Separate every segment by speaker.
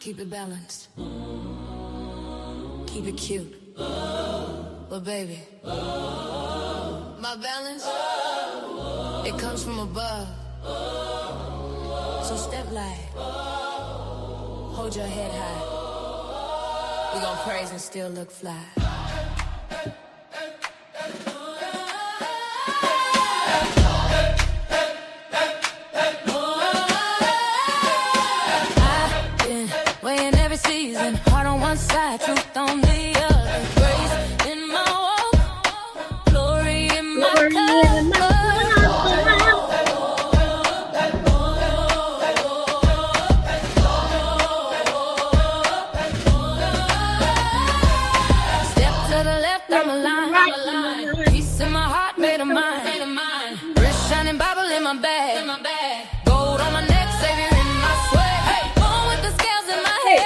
Speaker 1: Keep it balanced. Keep it cute. But baby, my balance, it comes from above. So step light. Hold your head high. We gon' praise and still look fly. Season, heart on one side, truth on the other. Grace in my walk, glory in my cup. Step to the left, I'm aligned. Peace in my heart, made of mine. Wrist shining, Bible in my bag. Gold on my neck, Savior in my sweat. Born with the scales in my head.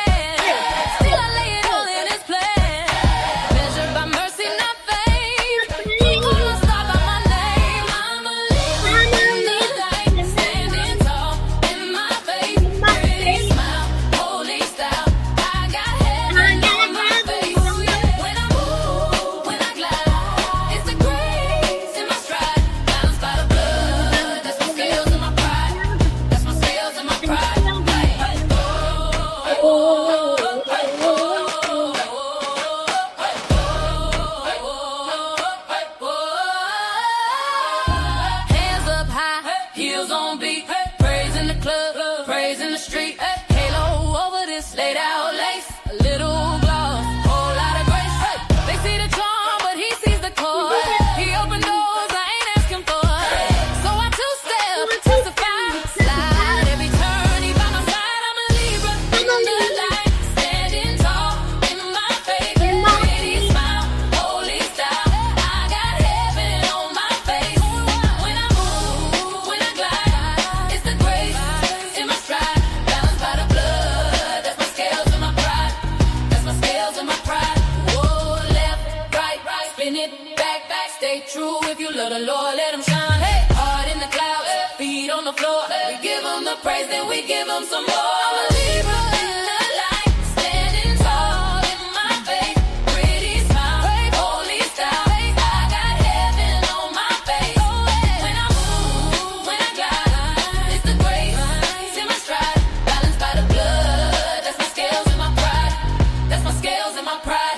Speaker 1: Praise, then we give them some more. I'm a Libra in the light, standing tall in my faith. Pretty smile, holy style. I got heaven on my face. When I move, when I glide, it's the grace in my stride. Balanced by the blood, that's my scales and my pride. That's my scales and my pride.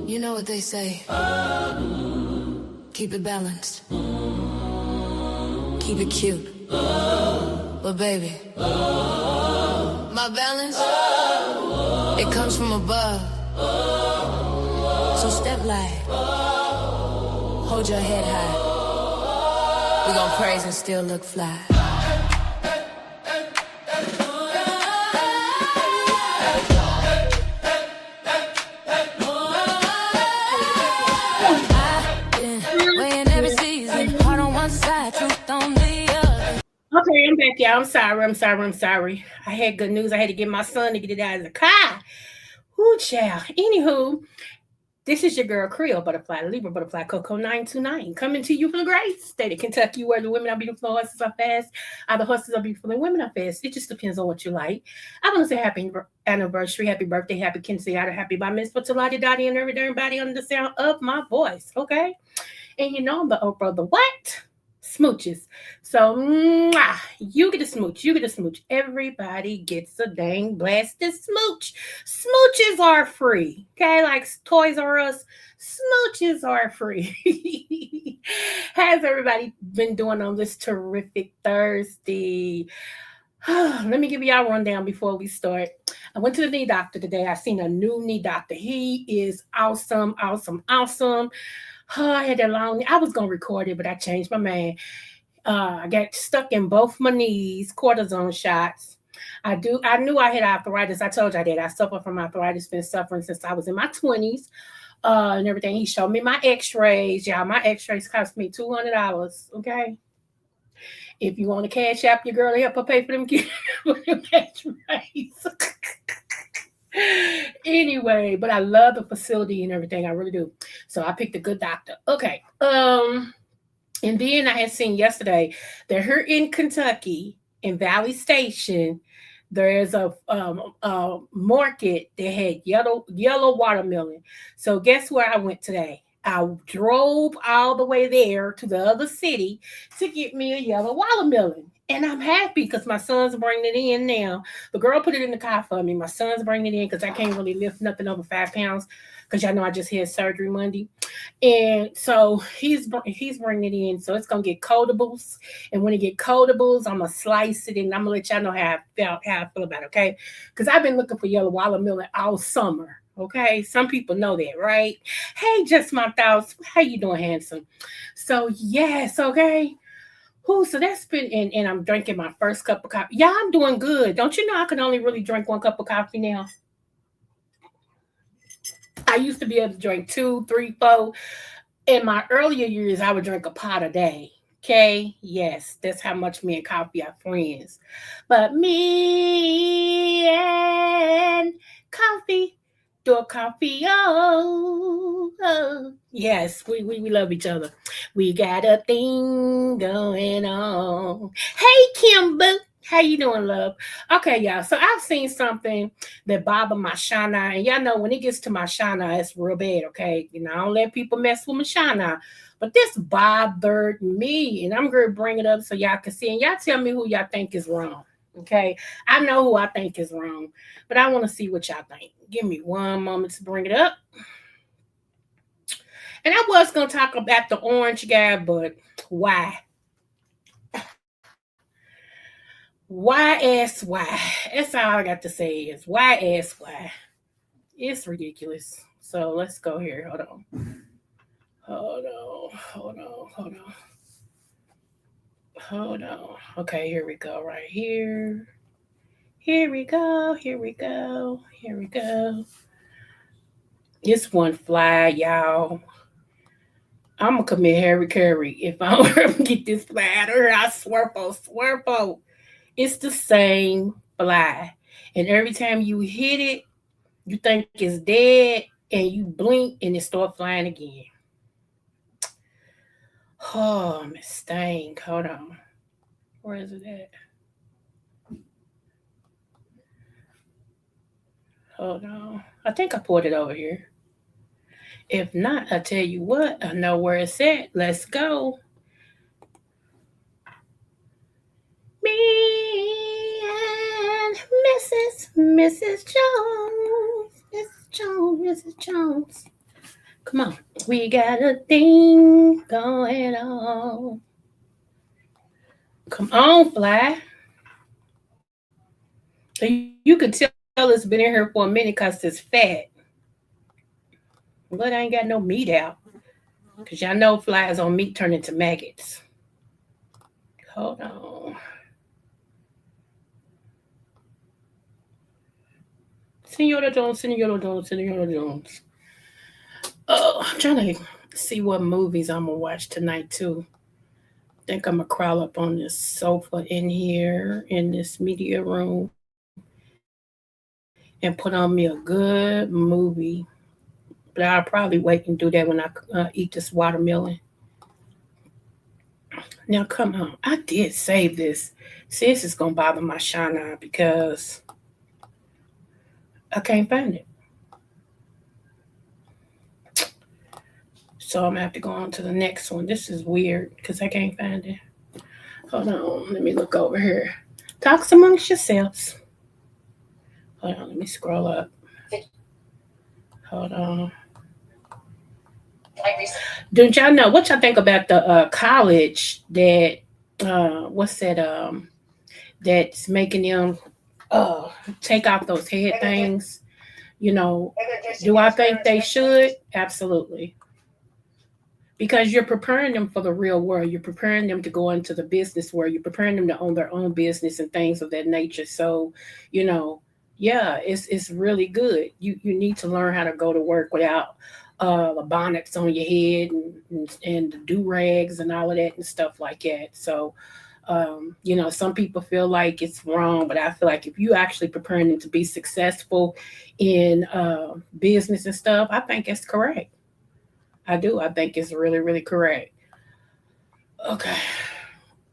Speaker 1: You know what they say. Keep it balanced. Keep it cute. But baby, my balance, it comes from above. So step light. Hold your head high. We gon' praise and still look fly.
Speaker 2: Okay, I'm back, y'all. I'm sorry. I had good news. I had to get my son to get it out of the car. Ooh, child. Anywho, this is your girl, Creole Butterfly, Libra Butterfly, Coco 929, coming to you from the great state of Kentucky, where the women are beautiful, the horses are fast, the horses are beautiful, and women are fast. It just depends on what you like. I want to say happy anniversary, happy birthday, happy quinceañera, happy bar mitzvah to Lottie Dottie and everybody under the sound of my voice, okay? And you know, I'm the old brother, what? Smooches. So, you get a smooch. Everybody gets a dang blasted smooch. Smooches are free. Okay, like Toys R Us, smooches are free. How's everybody been doing on this terrific Thursday? Let me give y'all a rundown before we start. I went to the knee doctor today. I seen a new knee doctor. He is awesome. I had that long. I was gonna record it, but I changed my mind. I got stuck in both my knees, cortisone shots. I knew I had arthritis. I told you that. I suffer from arthritis, been suffering since I was in my 20s. And everything. He showed me my x-rays. Y'all, my x-rays cost me $200. Okay. If you want to cash app your girl, help her pay for them x-rays. Anyway, but I love the facility and everything. I really do. So I picked a good doctor. Okay. And then I had seen yesterday that here in Kentucky, in Valley Station, there's a market that had yellow watermelon. So guess where I went today? I drove all the way there to the other city to get me a yellow watermelon. And I'm happy because my son's bringing it in now. The girl put it in the car for me. My son's bringing it in because I can't really lift nothing over 5 pounds because y'all know I just had surgery Monday. And so he's bringing it in. So it's gonna get codables, and when it get codables, I'm gonna slice it and I'm gonna let y'all know how I feel about it. Okay, because I've been looking for yellow watermelon all summer. Okay, some people know that, right? Hey, just my thoughts. How you doing, handsome? So yes, okay. Who? So that's been and I'm drinking my first cup of coffee. Yeah, I'm doing good. Don't you know I can only really drink one cup of coffee now? I used to be able to drink two, three, four. In my earlier years, I would drink a pot a day. Okay, yes, that's how much me and coffee are friends. But me and coffee, do a coffee, oh. Yes, we love each other. We got a thing going on. Hey, Kimber, how you doing, love? Okay, y'all. So I've seen something that bother my shana, and y'all know when it gets to my shana, it's real bad. Okay, I don't let people mess with my shana, but this bothered me, and I'm gonna bring it up so y'all can see, and y'all tell me who y'all think is wrong. Okay, I know who I think is wrong, but I want to see what y'all think. Give me one moment to bring it up. And I was gonna talk about the orange guy, but why? Why ask why? That's all I got to say is why ask why. It's ridiculous. So let's go here. Hold on. Hold on. Hold on. Hold on. Hold on. Okay, here we go. Right here. Here we go. Here we go. Here we go. This one fly, y'all. I'm gonna commit Harry Curry if I don't ever get this fly out of here. I swear. It's the same fly, and every time you hit it, you think it's dead, and you blink and it start flying again. Oh, Miss Stain, hold on. Where is it at? Hold on. I think I put it over here. If not, I tell you what, I know where it's at. Let's go. Me and Mrs. Jones. Mrs. Jones. Come on. We got a thing going on. Come on, Fly. So you could tell it's been in here for a minute because it's fat. But I ain't got no meat out. Because y'all know flies on meat turn into maggots. Hold on. Senora Jones. Oh, I'm trying to see what movies I'm gonna watch tonight too. Think I'm gonna crawl up on this sofa in here in this media room and put on me a good movie. But I'll probably wait and do that when I eat this watermelon. Now, come on. I did save this. See, this is gonna bother my shine because I can't find it. So I'm gonna have to go on to the next one. This is weird because I can't find it. Hold on, let me look over here. Talks amongst yourselves. Hold on, let me scroll up. Hold on. Don't y'all know what y'all think about the college that what's that that's making them uh take off those head things? You know, do I think they should? Absolutely. Because you're preparing them for the real world. You're preparing them to go into the business world. You're preparing them to own their own business and things of that nature. So, you know, yeah, it's really good. You need to learn how to go to work without the bonnets on your head and the do rags and all of that and stuff like that. So, Some people feel like it's wrong, but I feel like if you actually preparing them to be successful in business and stuff, I think it's correct. I do. I think it's really, really correct. Okay.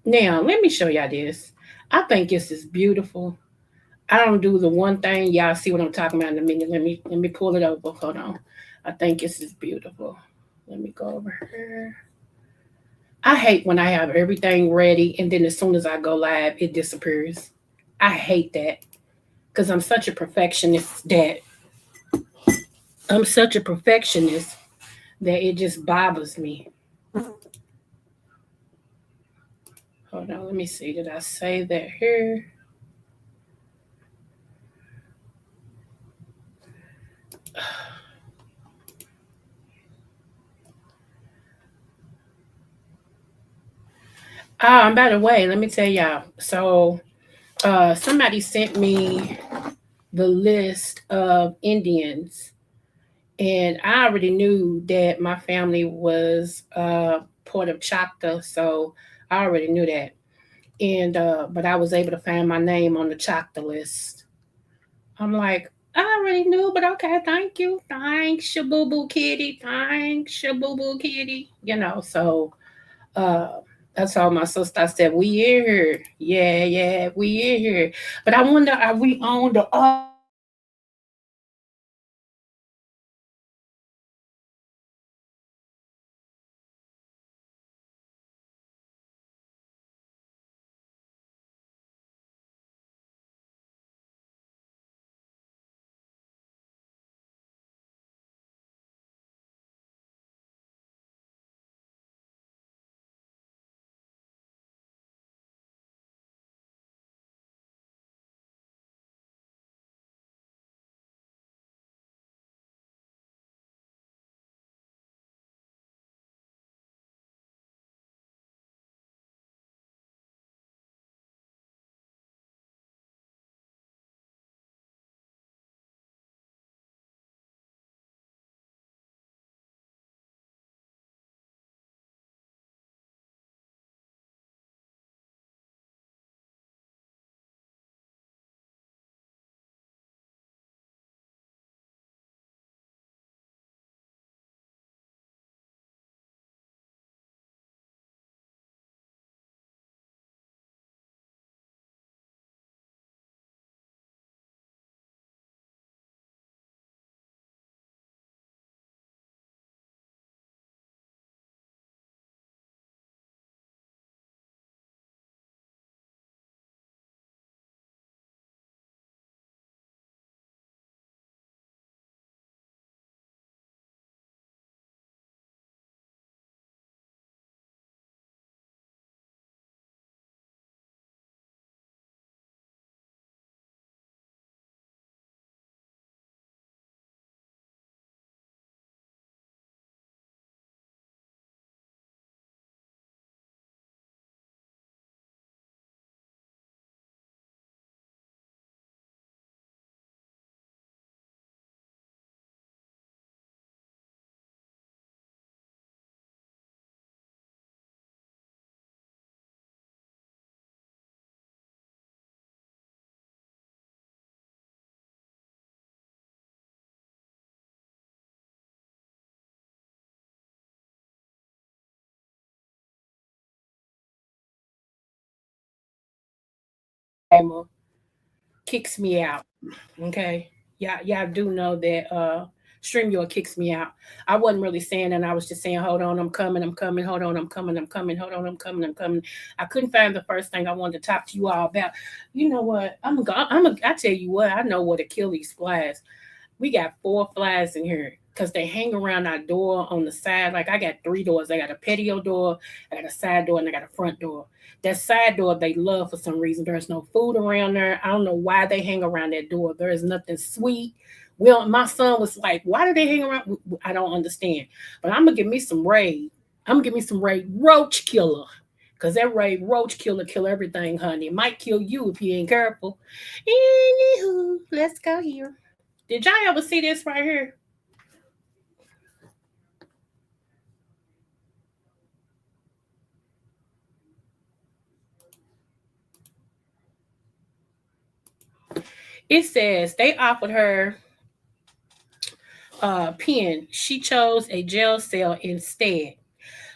Speaker 2: Now, let me show y'all this. I think this is beautiful. I don't do the one thing. Y'all see what I'm talking about in a minute. Let me pull it over. Hold on. I think this is beautiful. Let me go over here. I hate when I have everything ready and then as soon as I go live, it disappears. I hate that because I'm such a perfectionist that it just bothers me. Hold on, let me see. Did I save that here? By the way, let me tell y'all. So, somebody sent me the list of Indians, and I already knew that my family was part of Choctaw, so I already knew that. And but I was able to find my name on the Choctaw list. I'm like, I already knew, but okay, thank you, thanks, Shaboo Kitty, thanks, Shaboo Kitty. So uh, that's all my sister. I said, we in here, yeah, yeah, we in here. But I wonder, are we on the other side of the disclaimer kicks me out. Okay. Y'all do know that StreamYard kicks me out. I wasn't really saying that. I was just saying, hold on, I'm coming, I'm coming, hold on, I'm coming, I'm coming, hold on, I'm coming, I'm coming. I couldn't find the first thing I wanted to talk to you all about. You know what? I tell you what, I know what to kill these flies. We got four flies in here because they hang around our door on the side. Like I got three doors. I got a patio door, I got a side door, and I got a front door. That side door they love for some reason. There's no food around there. I don't know why they hang around that door. There is nothing sweet. Well, my son was like, "Why do they hang around?" I don't understand. But I'm gonna give me some raid. I'm gonna give me some raid roach killer. Cause that raid roach killer kill everything, honey. It might kill you if you ain't careful. Anywho, let's go here. Did y'all ever see this right here? It says they offered her pen. She chose a jail cell instead.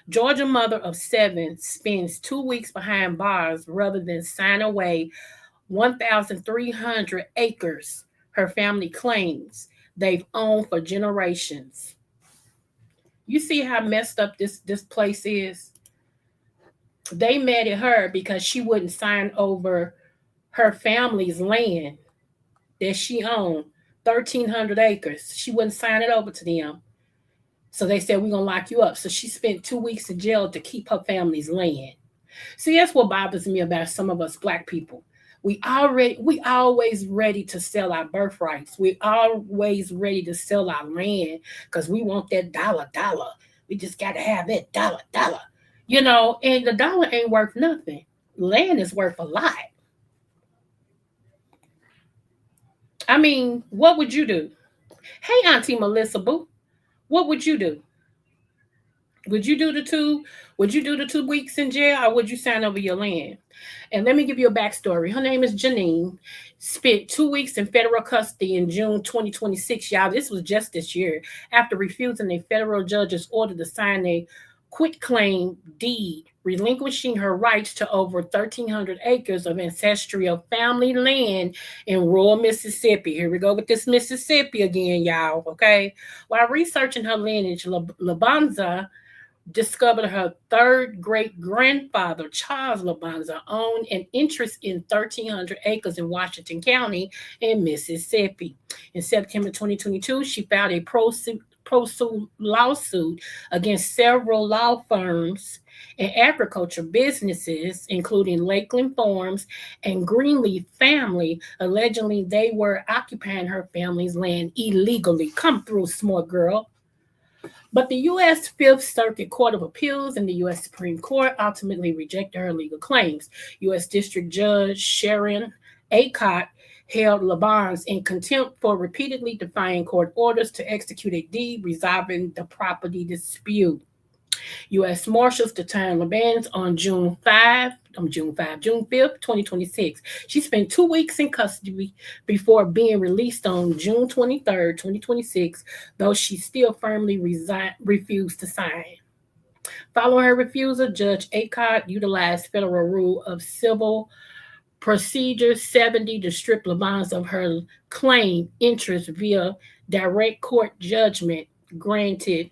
Speaker 2: Georgia mother of seven spends 2 weeks behind bars rather than sign away 1,300 acres her family claims they've owned for generations. You see how messed up this place is? They mad at her because she wouldn't sign over her family's land that she owned, 1,300 acres. She wouldn't sign it over to them. So they said, we're going to lock you up. So she spent 2 weeks in jail to keep her family's land. See, that's what bothers me about some of us black people. We always ready to sell our birthrights. We always ready to sell our land because we want that dollar. We just got to have that dollar. And the dollar ain't worth nothing. Land is worth a lot. I mean, what would you do? Hey, Auntie Melissa Boo, what would you do? Would you do the two? Would you do the 2 weeks in jail, or would you sign over your land? And let me give you a backstory. Her name is Janine. Spent 2 weeks in federal custody in June 2026. Y'all, this was just this year after refusing a federal judge's order to sign a quitclaim deed, relinquishing her rights to over 1,300 acres of ancestral family land in rural Mississippi. Here we go with this Mississippi again, y'all. Okay. While researching her lineage, Labuza discovered her third great grandfather, Charles Labuza, owned an interest in 1,300 acres in Washington County in Mississippi. In September 2022, she filed a pro-suit lawsuit against several law firms and agriculture businesses, including Lakeland Farms and Greenleaf Family, allegedly they were occupying her family's land illegally. Come through, smart girl. But the U.S. Fifth Circuit Court of Appeals and the U.S. Supreme Court ultimately rejected her legal claims. U.S. District Judge Sharon Acott held Labons in contempt for repeatedly defying court orders to execute a deed resolving the property dispute. U.S. Marshals detained Labans on June 5th, 2026. She spent 2 weeks in custody before being released on June 23rd, 2026, though she still firmly refused to sign. Following her refusal, Judge Acott utilized Federal Rule of Civil Procedure 70 to strip Labans of her claim interest via direct court judgment granted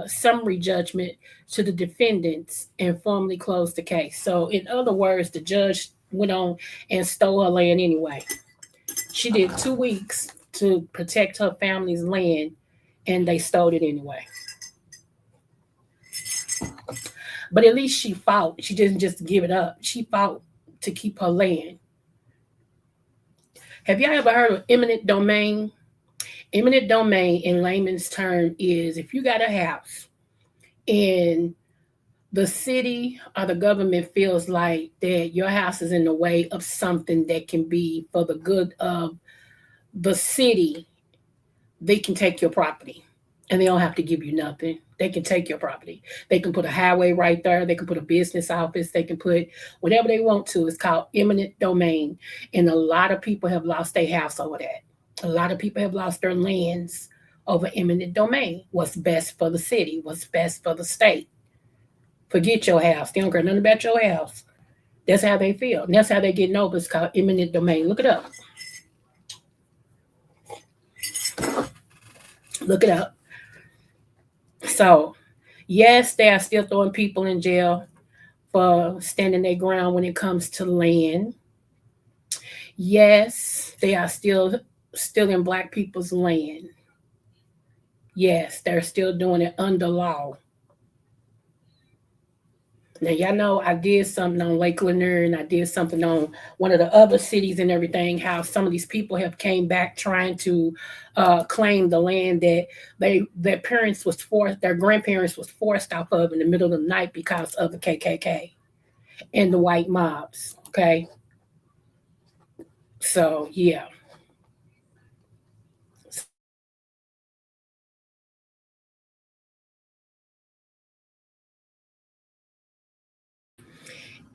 Speaker 2: summary judgment to the defendants and formally closed the case. So, in other words, the judge went on and stole her land anyway. She did 2 weeks to protect her family's land, and they stole it anyway. But at least she fought. She didn't just give it up. She fought to keep her land. Have y'all ever heard of eminent domain? Eminent domain in layman's term is if you got a house and the city or the government feels like that your house is in the way of something that can be for the good of the city, they can take your property and they don't have to give you nothing. They can take your property. They can put a highway right there. They can put a business office. They can put whatever they want to. It's called eminent domain. And a lot of people have lost their house over that. A lot of people have lost their lands over eminent domain. What's best for the city? What's best for the state? Forget your house. They don't care nothing about your house. That's how they feel. And that's how they get over. It's called eminent domain. Look it up. Look it up. So, yes, they are still throwing people in jail for standing their ground when it comes to land. Yes, they are still stealing black people's land. Yes, they're still doing it under law. Now y'all know I did something on Lake Lanier and I did something on one of the other cities and everything. How some of these people have came back trying to claim the land that their parents was forced, their grandparents was forced off of in the middle of the night because of the KKK and the white mobs. Okay, so yeah.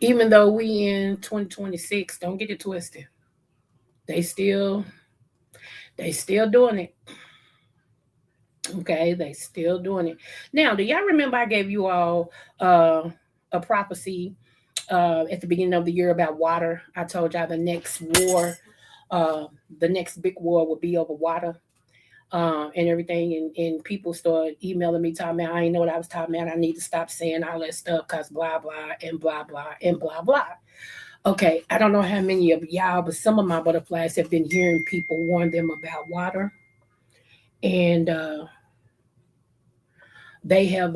Speaker 2: Even though we in 2026, don't get it twisted. They still they still doing it. Okay, they still doing it. Now, do y'all remember I gave you all a prophecy at the beginning of the year about water? I told y'all war, uh, the next big war will be over water. And everything, and people started emailing me talking about I didn't know what I was talking about. I need to stop saying all that stuff because blah blah and blah blah and blah blah. Okay, I don't know how many of y'all, but some of my butterflies have been hearing people warn them about water, and they have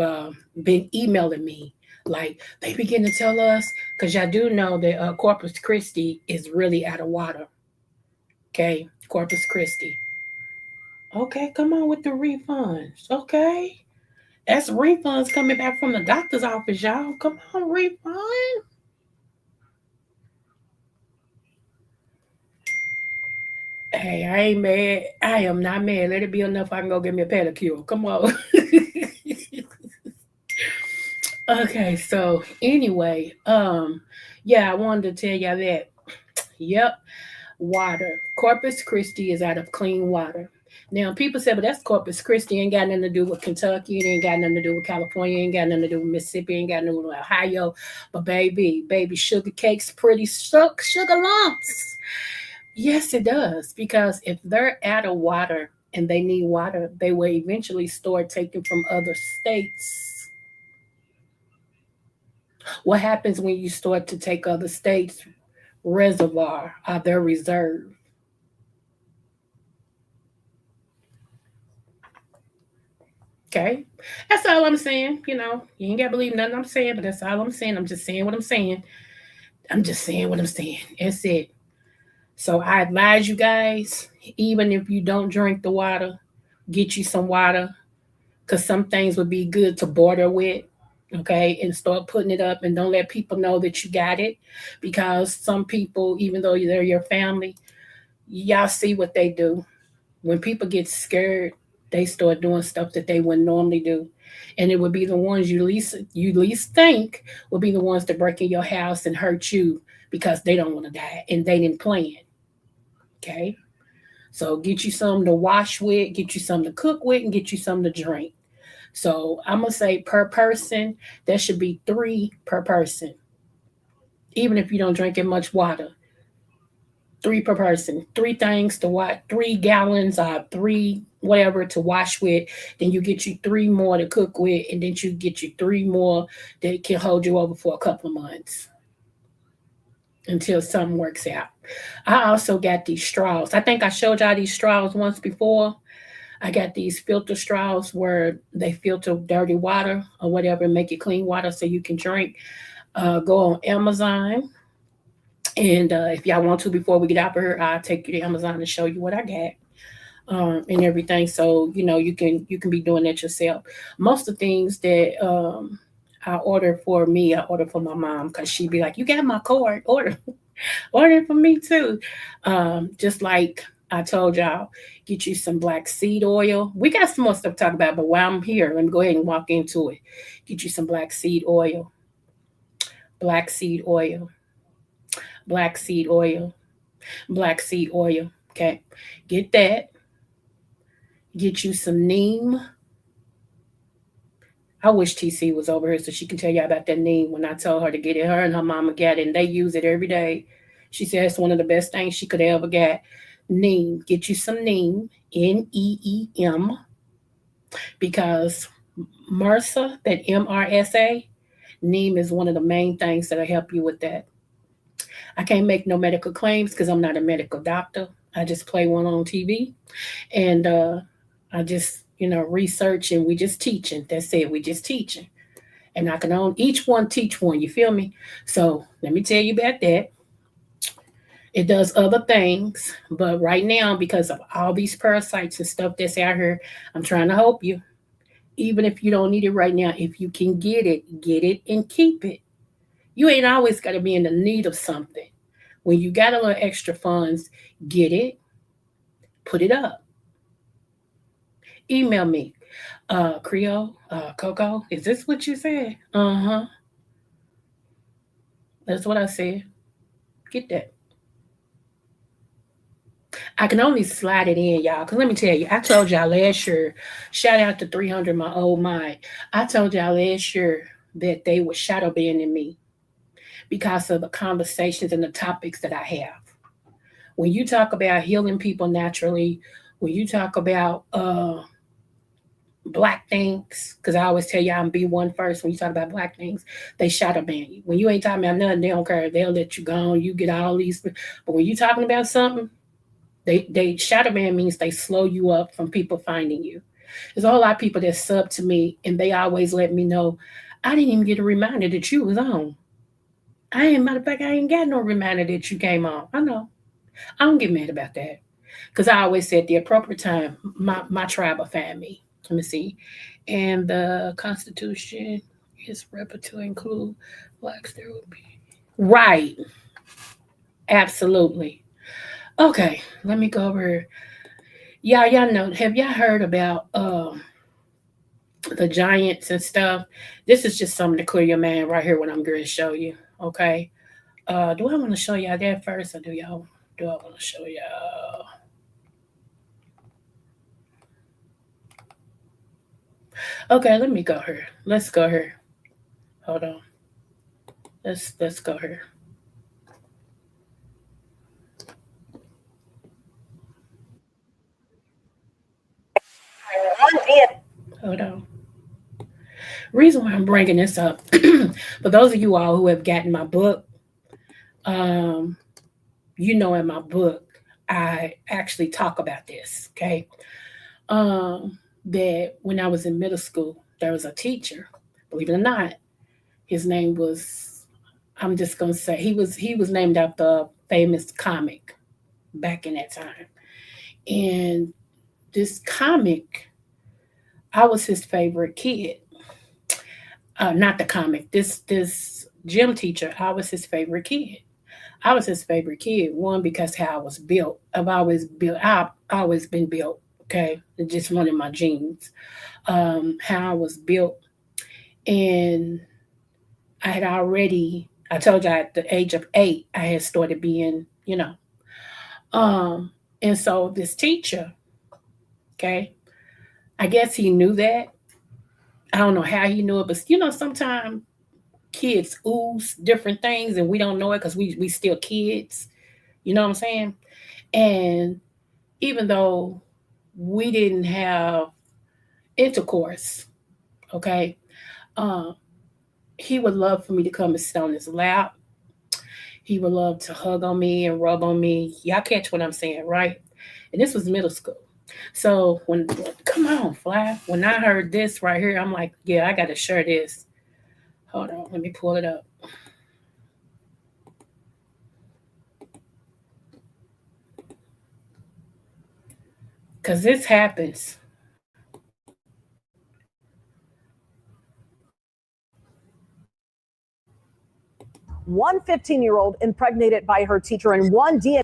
Speaker 2: been emailing me. Like they begin to tell us, because y'all do know that Corpus Christi is really out of water. Okay, Corpus Christi. Okay, come on with the refunds. Okay, that's refunds coming back from the doctor's office, y'all. Come on, refund. Hey, I ain't mad. I am not mad. Let it be enough. I can go get me a pedicure. Come on. Okay, so anyway, yeah, I wanted to tell y'all that. Yep, water. Corpus Christi is out of clean water. Now, people say, but that's Corpus Christi. Ain't got nothing to do with Kentucky. It ain't got nothing to do with California. Ain't got nothing to do with Mississippi. Ain't got nothing to do with Ohio. But baby, sugar cakes, pretty sugar lumps. Yes, it does. Because if they're out of water and they need water, they will eventually start taking from other states. What happens when you start to take other states' reservoir or their reserve? Okay. That's all I'm saying. You ain't got to believe nothing I'm saying, but that's all I'm saying. I'm just saying what I'm saying. I'm just saying what I'm saying. That's it. So I advise you guys, even if you don't drink the water, get you some water, because some things would be good to barter with. Okay. And start putting it up, and don't let people know that you got it, because some people, even though they're your family, y'all see what they do. When people get scared, they start doing stuff that they wouldn't normally do. And it would be the ones you least think will be the ones that break in your house and hurt you because they don't want to die and they didn't plan. Okay. So get you some to wash with, get you some to cook with, and get you some to drink. So I'm gonna say per person, there should be three per person. Even if you don't drink as much water, three per person, three things to wash, 3 gallons or three whatever to wash with. Then you get you three more to cook with, and then you get you three more that can hold you over for a couple of months until something works out. I also got these straws. I think I showed y'all these straws once before. I got these filter straws where they filter dirty water or whatever and make it clean water so you can drink. Go on Amazon. And if y'all want to, before we get out of here, I'll take you to Amazon and show you what I got. And everything. So you can be doing that yourself. Most of the things that I order for me, I order for my mom because she'd be like, "You got my card? Order for me too." Just like I told y'all, get you some black seed oil. We got some more stuff to talk about, but while I'm here, let me go ahead and walk into it. Get you some black seed oil, black seed oil, black seed oil. Okay, get that. Get you some neem. I wish TC was over here so she can tell you about that neem. When I told her to get it, her and her mama got it, and they use it every day. She said it's one of the best things she could ever get. Neem. Get you some neem, NEEM, because MRSA, that MRSA, neem is one of the main things that'll help you with that. I can't make no medical claims because I'm not a medical doctor. I just play one on TV, and I just research, and we just teaching. That's it. We just teaching, and I can own each one teach one. You feel me? So let me tell you about that. It does other things, but right now, because of all these parasites and stuff that's out here, I'm trying to help you. Even if you don't need it right now, if you can get it and keep it. You ain't always got to be in the need of something. When you got a little extra funds, get it, put it up. Email me, Creole, Coco. Is this what you said? Uh huh. That's what I said. Get that. I can only slide it in, y'all. Because let me tell you, I told y'all last year, shout out to 300, my old mind. I told y'all last year that they were shadow banning me because of the conversations and the topics that I have. When you talk about healing people naturally, when you talk about black things, because I always tell you I'm B1 first. When you talk about black things, they shadow ban you. When you ain't talking about nothing, they don't care. They'll let you go on. You get all these. But when you talking about something, they shadow ban means they slow you up from people finding you. There's a whole lot of people that sub to me, and they always let me know. I didn't even get a reminder that you was on. I ain't matter of fact, I ain't got no reminder that you came on. I know. I don't get mad about that. Because I always said the appropriate time, my tribe will find me. Let me see. And the Constitution is reper to include blacks. There will be. Right. Absolutely. Okay. Let me go over. Y'all know. Have y'all heard about the giants and stuff? This is just something to clear your mind right here. What I'm going to show you. Okay. Do I want to show y'all that first, or do I want to show y'all? Okay, let me go here. Let's go here. Hold on. Let's go here. Hold on. Reason why I'm bringing this up, for those of you all who have gotten my book, um, you know, in my book, I actually talk about this. Okay, that when I was in middle school, there was a teacher. Believe it or not, his name was. I'm just gonna say he was named after a famous comic back in that time, and this comic, I was his favorite kid. Not the comic. This gym teacher, I was his favorite kid. I was his favorite kid. One, because how I was built. I've always been built. Okay, it's just one of my genes. How I was built, and I had already. I told you at the age of 8, I had started being, and so this teacher, okay, I guess he knew that. I don't know how he knew it, but sometimes kids ooze different things and we don't know it because we still kids. You know what I'm saying? And even though we didn't have intercourse, okay, um, he would love for me to come and sit on his lap. He would love to hug on me and rub on me. Y'all catch what I'm saying, right? And this was middle school. So come on, Fly. When I heard this right here, I'm like, yeah, I got to share this. Hold on, let me pull it up. Because this happens.
Speaker 3: One 15-year-old impregnated by her teacher and one DNA.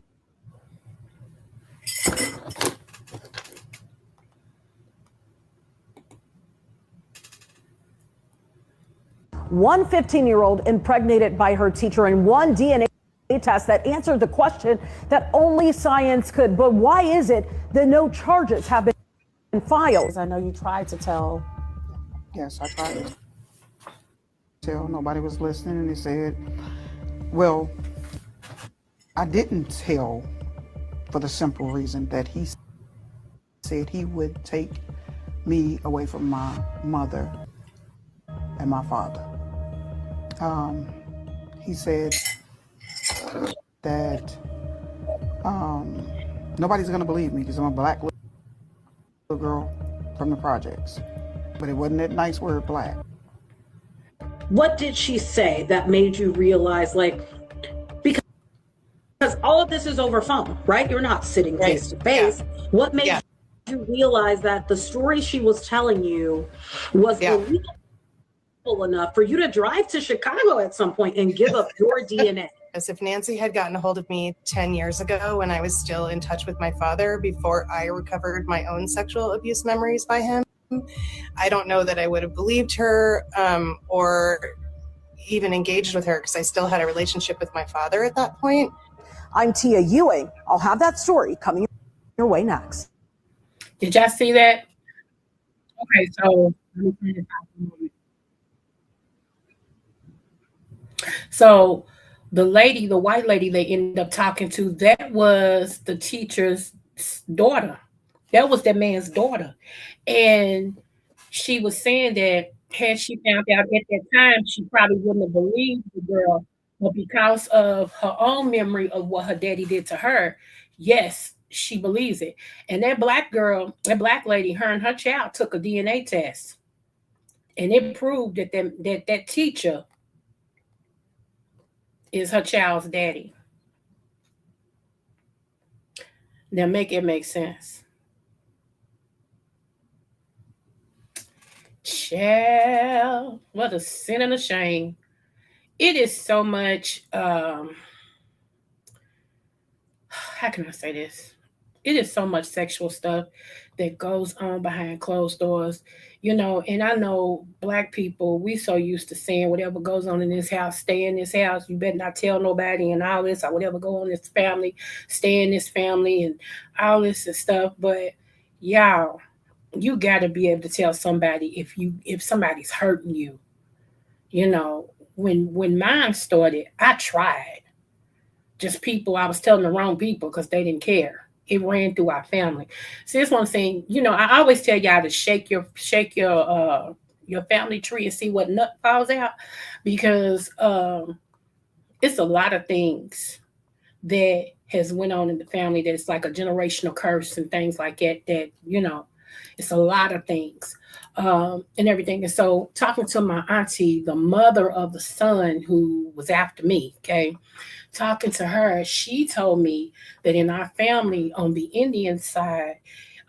Speaker 3: One 15-year-old impregnated by her teacher and one DNA test that answered the question that only science could. But why is it that no charges have been filed?
Speaker 4: I know you tried to tell.
Speaker 5: Yes, I tried to tell. Nobody was listening, and they said, well, I didn't tell for the simple reason that he said he would take me away from my mother and my father. He said that nobody's going to believe me because I'm a black little girl from the projects. But it wasn't that nice word, black.
Speaker 6: What did she say that made you realize, because all of this is over phone, right? You're not sitting face to face. What made you realize that the story she was telling you was believable enough for you to drive to Chicago at some point and give up your DNA?
Speaker 4: As if Nancy had gotten a hold of me 10 years ago when I was still in touch with my father before I recovered my own sexual abuse memories by him, I don't know that I would have believed her or even engaged with her because I still had a relationship with my father at that point.
Speaker 3: I'm Tia Ewing. I'll have that story coming. way next.
Speaker 2: Did y'all see that? Okay, so let me turn this off a moment. So the lady, the white lady they ended up talking to, that was the teacher's daughter. That was that man's daughter. And she was saying that had she found out at that time, she probably wouldn't have believed the girl. But because of her own memory of what her daddy did to her, yes, she believes it. And that black girl, that black lady, her and her child took a DNA test. And it proved that that teacher is her child's daddy. Now make it make sense. Child, what a sin and a shame. It is so much how can I say this? It is so much sexual stuff that goes on behind closed doors, you know. And I know black people, we so used to saying whatever goes on in this house, stay in this house. You better not tell nobody and all this, or whatever go on in this family, stay in this family and all this and stuff. But y'all, you got to be able to tell somebody if somebody's hurting you. You know, when mine started, I tried. Just people, I was telling the wrong people because they didn't care. It ran through our family. So this one thing, you know, I always tell y'all to shake your family tree and see what nut falls out, because it's a lot of things that has went on in the family that's like a generational curse and things like that, that, you know, it's a lot of things and everything. And so talking to my auntie, the mother of the son who was after me, okay, talking to her, she told me that in our family on the Indian side,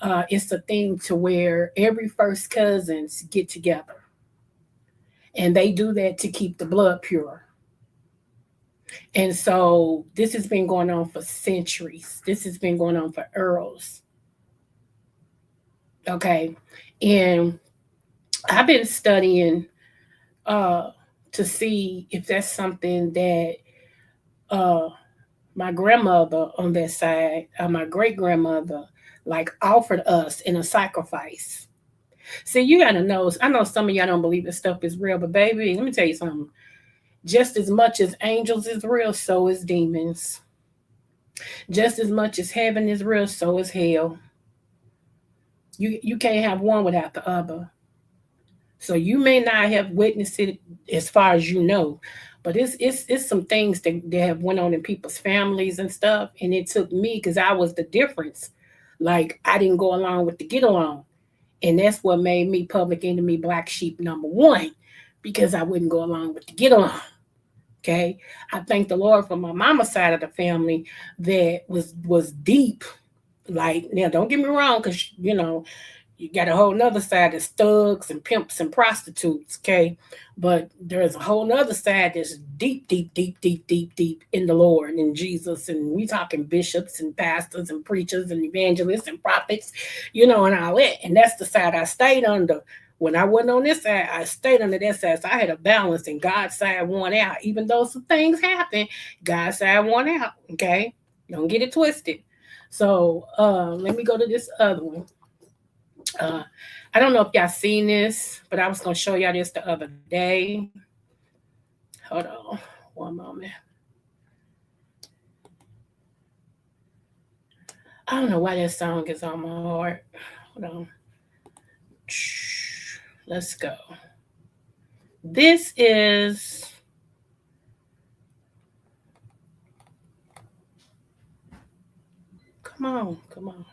Speaker 2: it's a thing to where every first cousins get together, and they do that to keep the blood pure. And so this has been going on for centuries. This has been going on for earls. Okay. And I've been studying uh, to see if that's something that uh, my grandmother on that side, my great grandmother, like offered us in a sacrifice. See, you gotta know. I know some of y'all don't believe this stuff is real, but baby, let me tell you something. Just as much as angels is real, so is demons. Just as much as heaven is real, so is hell. You can't have one without the other. So you may not have witnessed it as far as you know, but it's some things that have went on in people's families and stuff. And it took me, because I was the difference. Like I didn't go along with the get along. And that's what made me public enemy black sheep number one, because I wouldn't go along with the get along. Okay. I thank the Lord for my mama's side of the family that was deep. Like, now don't get me wrong, because you know, you got a whole nother side that's thugs and pimps and prostitutes, okay? But there's a whole nother side that's deep, deep, deep, deep, deep, deep in the Lord and in Jesus. And we talking bishops and pastors and preachers and evangelists and prophets, you know, and all that. And that's the side I stayed under. When I wasn't on this side, I stayed under that side. So I had a balance, and God's side won out. Even though some things happened, God's side won out, okay? Don't get it twisted. So let me go to this other one. Uh, I don't know if y'all seen this, but I was gonna show y'all this the other day. Hold on, one moment. I don't know why that song is on my heart. Hold on. Let's go. This is. Come on, come on.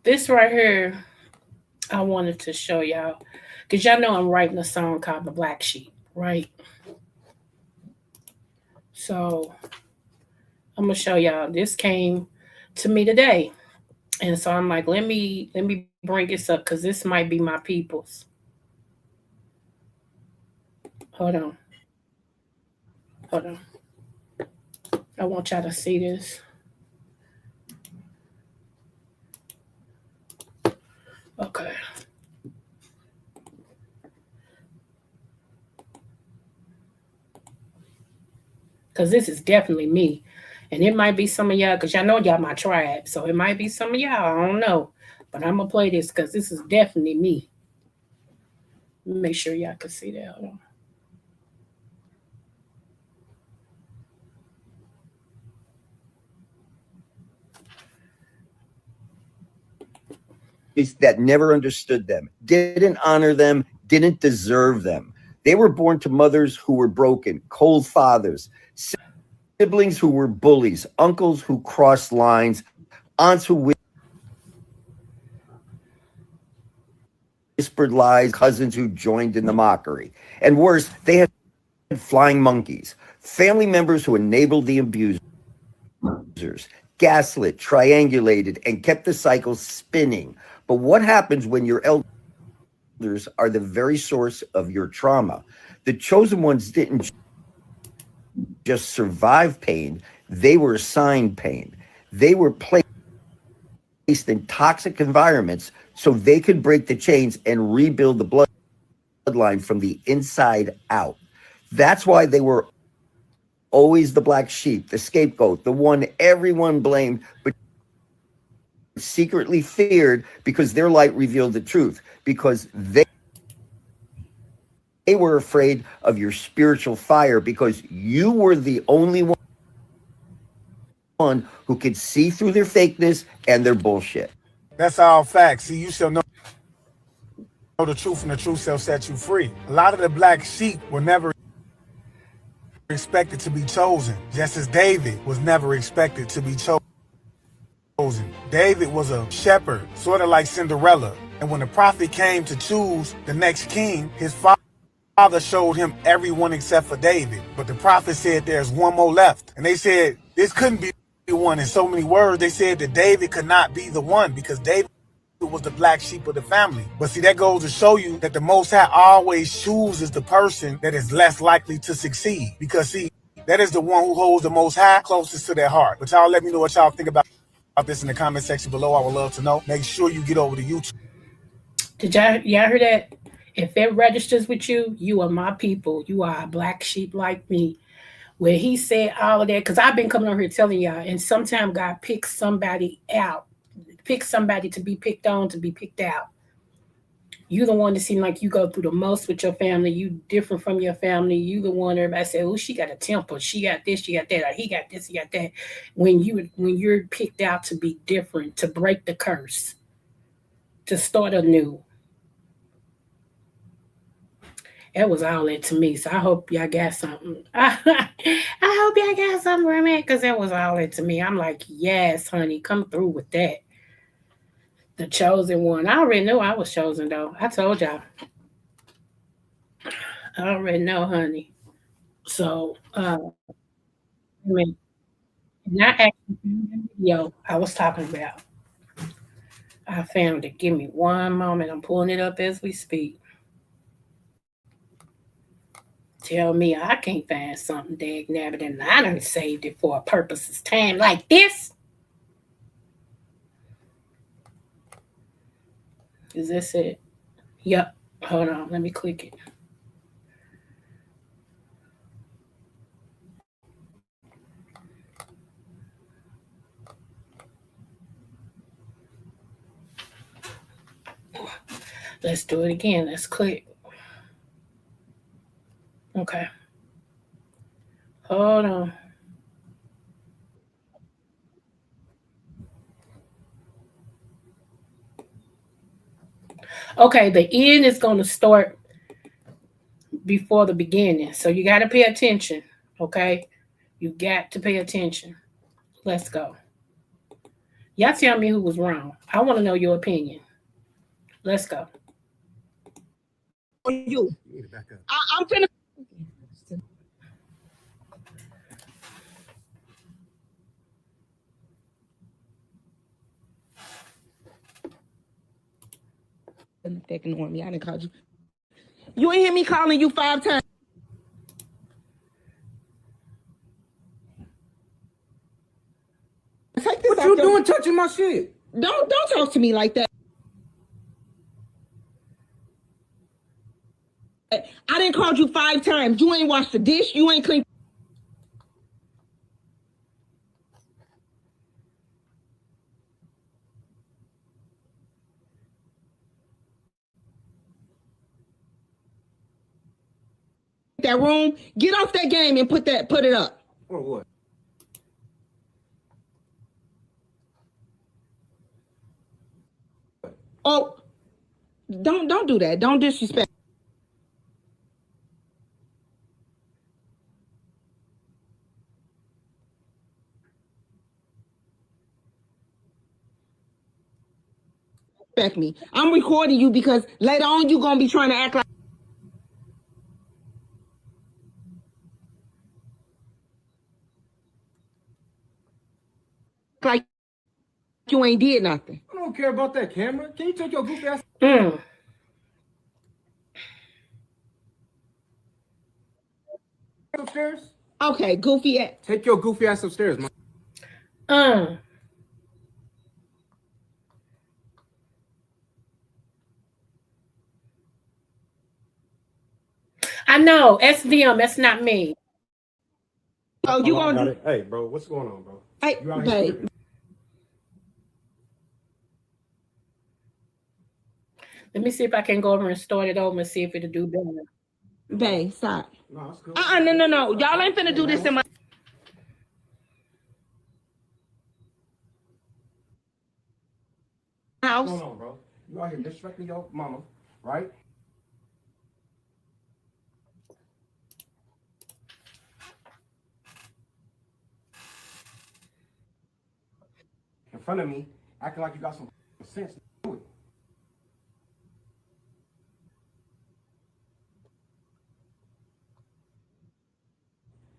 Speaker 2: This right here, I wanted to show y'all, because y'all know I'm writing a song called The Black Sheep, right? So I'm gonna show y'all. This came to me today. And so I'm like, let me bring this up, because this might be my people's. Hold on. Hold on. I want y'all to see this. Okay. because this is definitely me. And it might be some of y'all, because y'all know y'all my tribe. So it might be some of y'all. I don't know. But I'm going to play this because this is definitely me. Make sure y'all can see that. Hold on.
Speaker 7: That never understood them, didn't honor them, didn't deserve them. They were born to mothers who were broken, cold fathers, siblings who were bullies, uncles who crossed lines, aunts who whispered lies, cousins who joined in the mockery. And worse, they had flying monkeys, family members who enabled the abusers, gaslit, triangulated, and kept the cycle spinning. But what happens when your elders are the very source of your trauma? The chosen ones didn't just survive pain, they were assigned pain. They were placed in toxic environments so they could break the chains and rebuild the bloodline from the inside out. That's why they were always the black sheep, the scapegoat, the one everyone blamed, but secretly feared because their light revealed the truth, because they were afraid of your spiritual fire, because you were the only one who could see through their fakeness and their bullshit.
Speaker 8: That's all facts. See, you shall know the truth, and the truth shall set you free. A lot of the black sheep were never expected to be chosen, just as David was never expected to be chosen. David was a shepherd, sort of like Cinderella. And when the prophet came to choose the next king, his father showed him everyone except for David. But the prophet said there's one more left. And they said this couldn't be one. In so many words, they said that David could not be the one because David was the black sheep of the family. But see, that goes to show you that the Most High always chooses the person that is less likely to succeed. Because see, that is the one who holds the Most High closest to their heart. But y'all let me know what y'all think about this in the comment section below. I would love to know. Make sure you get over to YouTube.
Speaker 2: Did y'all hear that? If it registers with you, you are my people. You are a black sheep like me. Where he said all of that, because I've been coming on here telling y'all, and sometimes God picks somebody out, picks somebody to be picked on, to be picked out. You the one that seem like you go through the most with your family. You different from your family. You the one everybody say, oh, she got a temper. She got this, she got that. Or he got this, he got that. When you're picked out to be different, to break the curse, to start anew. That was all it to me. So I hope y'all got something. I hope y'all got something from it, because that was all it to me. I'm like, yes, honey, come through with that. The chosen one. I already knew I was chosen, though. I told y'all. I already know, honey. So, not actually the video I was talking about. I found it. Give me one moment. I'm pulling it up as we speak. Tell me I can't find something dag nabbit and I done saved it for a purposeless time like this. Is this it? Yep. Hold on. Let me click it. Let's do it again. Let's click. Okay. Hold on. Okay, the end is going to start before the beginning. So you got to pay attention, okay? You got to pay attention. Let's go. Y'all tell me who was wrong. I want to know your opinion. Let's go.
Speaker 6: You. I'm finna. Ignore me. I didn't call you. You ain't hear me calling you 5 times.
Speaker 9: What you doing touching my shit?
Speaker 6: Don't talk to me like that. I didn't call you 5 times. You ain't washed the dish. You ain't cleaned.
Speaker 9: that room. Get off that game and put it up. Or what? Oh, don't do that. Don't disrespect. Me. I'm recording you because later on you're gonna be trying to act like you ain't did nothing. I don't care about that camera. Can you take your goofy ass upstairs? Okay, goofy ass. Take your goofy ass upstairs, man.
Speaker 2: I know, SVM, that's not me.
Speaker 9: Oh, you gonna? Hey, bro, what's going on, bro? Hey, babe.
Speaker 2: Let me see if I can go over and start it over and see if it'll do better.
Speaker 9: Babe, stop. No, that's cool. No. Y'all ain't finna do this in my house. What's going on, bro? You out here disrespecting your mama, right? In front of me, acting like you got some sense. Do it.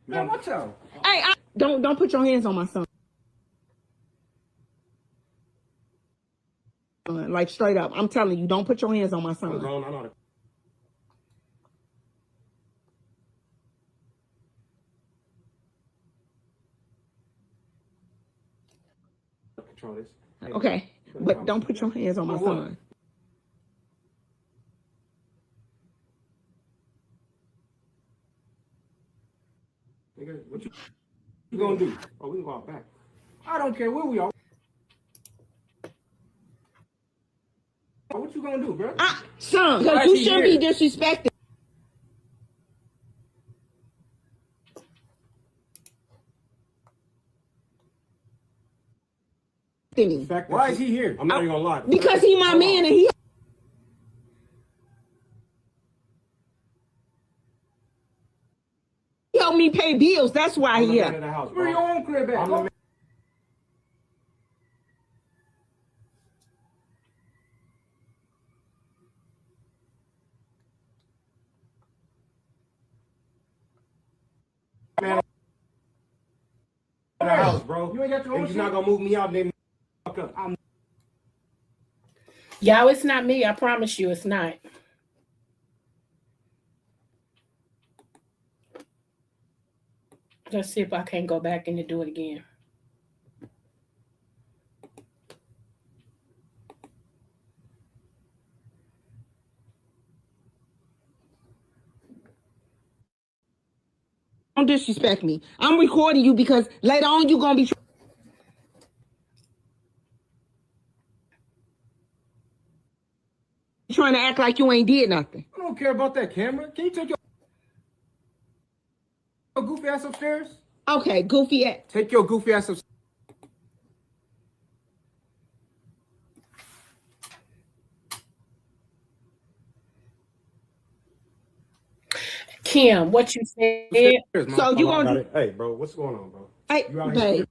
Speaker 9: Man, watch out. Hey, don't put your hands on my son. Like straight up. I'm telling you, don't put your hands on my son. I'm grown, I know that. Control this. Okay, but don't put your hands on my son. Nigga, what you gonna do? Oh, we can go out back. I don't care where we are. What you gonna do, bro? Son, because you shouldn't be disrespected. Why is he here? I'm not even gonna lie. Because he my man and he helped me pay bills. That's why he here. Where your own crib at? Man, in the house, bro. You ain't got your own shit. You're not gonna move me out, then fuck up.
Speaker 2: Y'all, it's not me. I promise you, it's not. Let's see if I can go back and do it again.
Speaker 9: Don't disrespect me. I'm recording you because later on you're gonna be trying to act like you ain't did nothing. I don't care about that camera. Can you take your goofy ass upstairs? Okay, goofy ass. Take your goofy ass upstairs.
Speaker 2: Kim, what you said?
Speaker 9: So you gonna? Hey, bro, what's going on, bro? Hey, babe.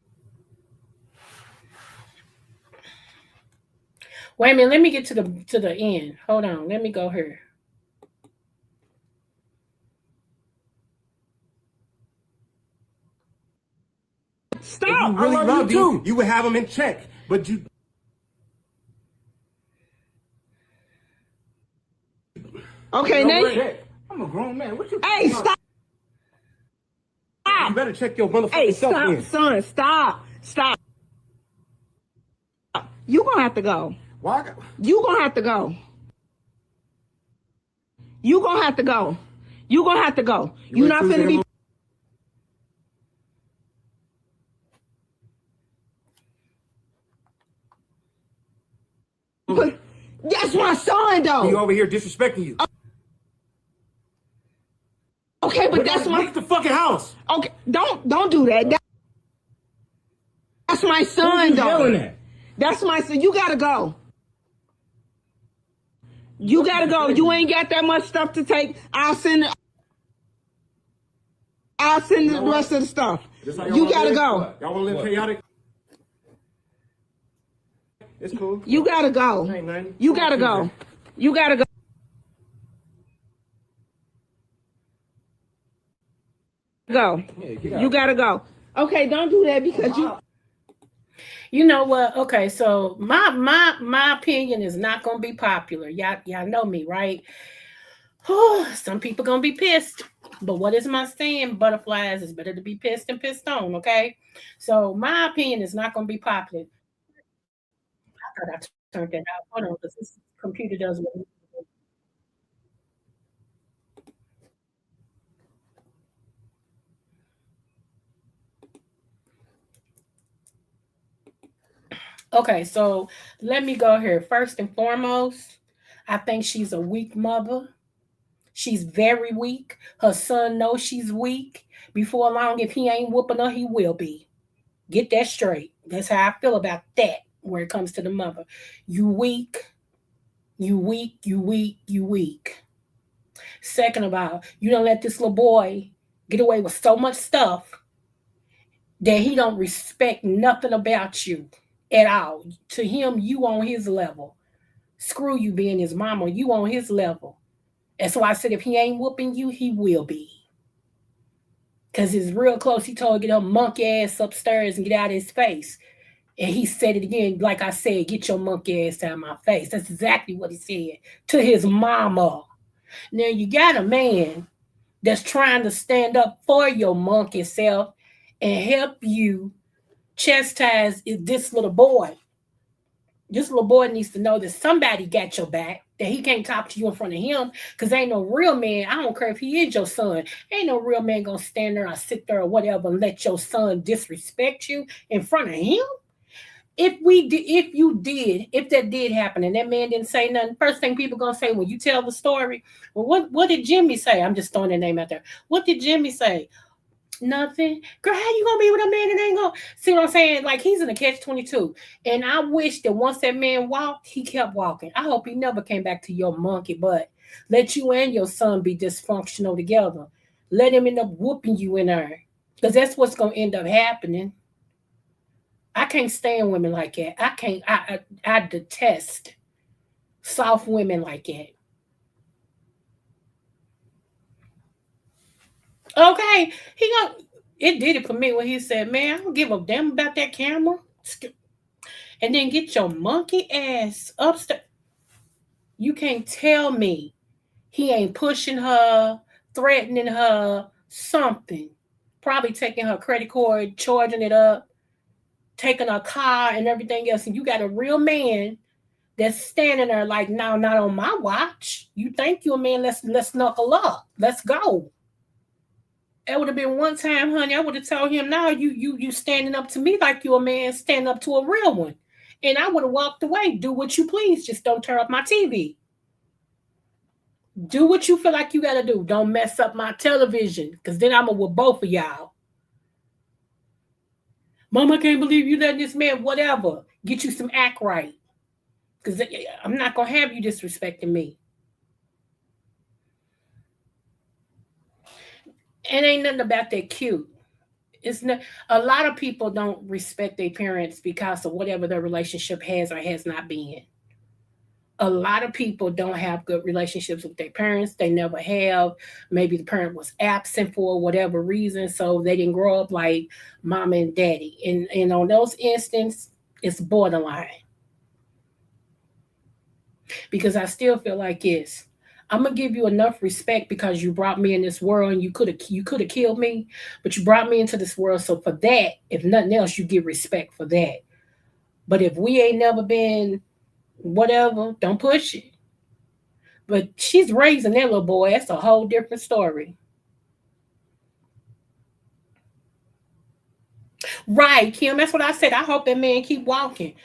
Speaker 2: Wait a minute. Let me get to the end. Hold on. Let me go here.
Speaker 9: Stop! If you really love you, you would have him in check, but you. Okay, Nate. I'm a grown man. What you? Hey, stop! You better check your motherfucking self in. Hey, stop, son. Stop. You gonna have to go. Why? You gonna have to go. You gonna have to go. You gonna have to go. You not finna be. That's my son, though. He over here disrespecting you. Okay,
Speaker 10: Don't do that. That's my son, though.
Speaker 9: Yelling at?
Speaker 10: That's my son. You gotta go. You gotta go. You ain't got that much stuff to take. I'll send the rest of the stuff. You gotta go.
Speaker 9: Y'all want to live chaotic? It's cool.
Speaker 10: You gotta go. You gotta go. You gotta go. Go. You gotta go. Okay, don't do that because
Speaker 2: you know what? Okay, so my opinion is not gonna be popular. Y'all know me, right? Some people gonna be pissed. But what is my saying? Butterflies, is better to be pissed than pissed on, okay? So my opinion is not gonna be popular. I thought I turned that out. Hold on, because this computer does what it does. Okay, so let me go here. First and foremost, I think she's a weak mother. She's very weak. Her son knows she's weak. Before long, if he ain't whooping her, he will be. Get that straight. That's how I feel about that when it comes to the mother. You weak. You weak. You weak. You weak. Second of all, you don't let this little boy get away with so much stuff that he don't respect nothing about you at all. To him, you on his level. Screw you being his mama. You on his level. And so I said, if he ain't whooping you, he will be. Because it's real close. He told her, get her monkey ass upstairs and get out of his face. And he said it again, like I said, get your monkey ass out of my face. That's exactly what he said to his mama. Now, you got a man that's trying to stand up for your monkey self and help you chastise this little boy. This little boy needs to know that somebody got your back, that he can't talk to you in front of him, because ain't no real man, I don't care if he is your son, ain't no real man gonna stand there or sit there or whatever and let your son disrespect you in front of him. If that did happen and that man didn't say nothing, first thing people gonna say when you tell the story, well, what did Jimmy say? I'm just throwing the name out there. What did Jimmy say? Nothing. Girl, how you gonna be with a man that ain't gonna see what I'm saying? Like, he's in a catch-22. And I wish that once that man walked, he kept walking. I hope he never came back to your monkey butt. Let you and your son be dysfunctional together. Let him end up whooping you in there. Because that's what's gonna end up happening. I can't stand women like that. I detest soft women like that. Okay, it did it for me when he said, man, I don't give a damn about that camera. And then get your monkey ass upstairs. You can't tell me he ain't pushing her, threatening her, something. Probably taking her credit card, charging it up, taking her car and everything else. And you got a real man that's standing there like, no, not on my watch. You think you're a man, let's knuckle up. Let's go. It would have been one time, honey, I would have told him, no, you standing up to me like you a man, stand up to a real one. And I would have walked away. Do what you please. Just don't turn off my TV. Do what you feel like you got to do. Don't mess up my television, because then I'm with both of y'all. Mama, I can't believe you letting this man, whatever. Get you some act right. Because I'm not going to have you disrespecting me. And ain't nothing about that cute. It's not. A lot of people don't respect their parents because of whatever their relationship has or has not been. A lot of people don't have good relationships with their parents. They never have. Maybe the parent was absent for whatever reason, so they didn't grow up like mom and daddy. And on those instances, it's borderline. Because I still feel like this. I'm gonna give you enough respect because you brought me in this world, and you could have killed me, but you brought me into this world. So for that, if nothing else, you give respect for that. But if we ain't never been whatever, don't push it. But she's raising that little boy. That's a whole different story. Right, Kim. That's what I said. I hope that man keep walking.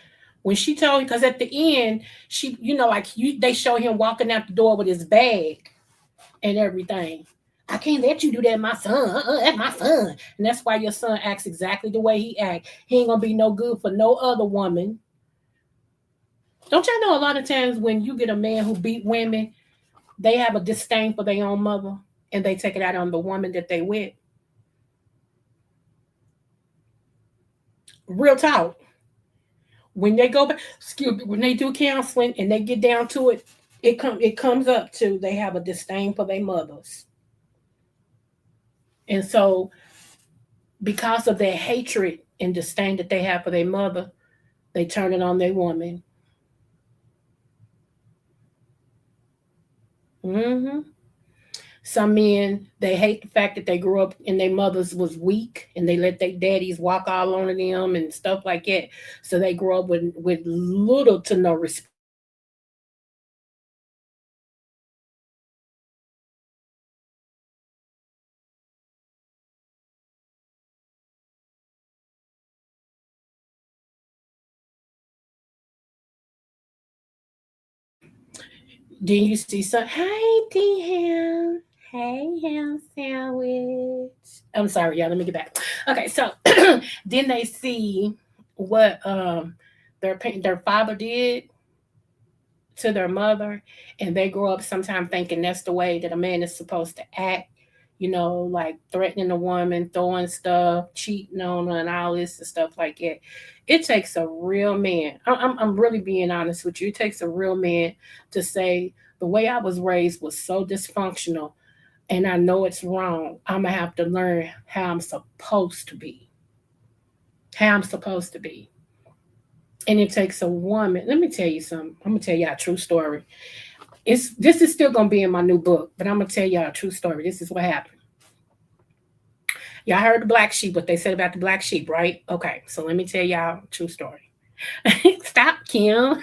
Speaker 2: When she told him, because at the end, they show him walking out the door with his bag and everything. I can't let you do that, my son. That's my son. And that's why your son acts exactly the way he act. He ain't gonna be no good for no other woman. Don't y'all know a lot of times when you get a man who beat women, they have a disdain for their own mother and they take it out on the woman that they with. Real talk. When they go back, excuse me, when they do counseling and they get down to it, it comes up to they have a disdain for their mothers. And so because of their hatred and disdain that they have for their mother, they turn it on their woman. Hmm. Some men, they hate the fact that they grew up and their mothers was weak and they let their daddies walk all on them and stuff like that. So they grow up with little to no respect. Then you see some, hey, D Ham. Hey, ham sandwich. I'm sorry, y'all. Let me get back. Okay, so then they see what their father did to their mother, and they grow up sometimes thinking that's the way that a man is supposed to act. You know, like threatening a woman, throwing stuff, cheating on her, and all this and stuff like that. It takes a real man. I'm really being honest with you. It takes a real man to say the way I was raised was so dysfunctional, and I know it's wrong. I'm gonna have to learn how I'm supposed to be. How I'm supposed to be. And it takes a woman. Let me tell you something. I'm gonna tell y'all a true story. This is still gonna be in my new book, but I'm gonna tell y'all a true story. This is what happened. Y'all heard the black sheep, what they said about the black sheep, right? Okay, so let me tell y'all a true story. Stop, Kim.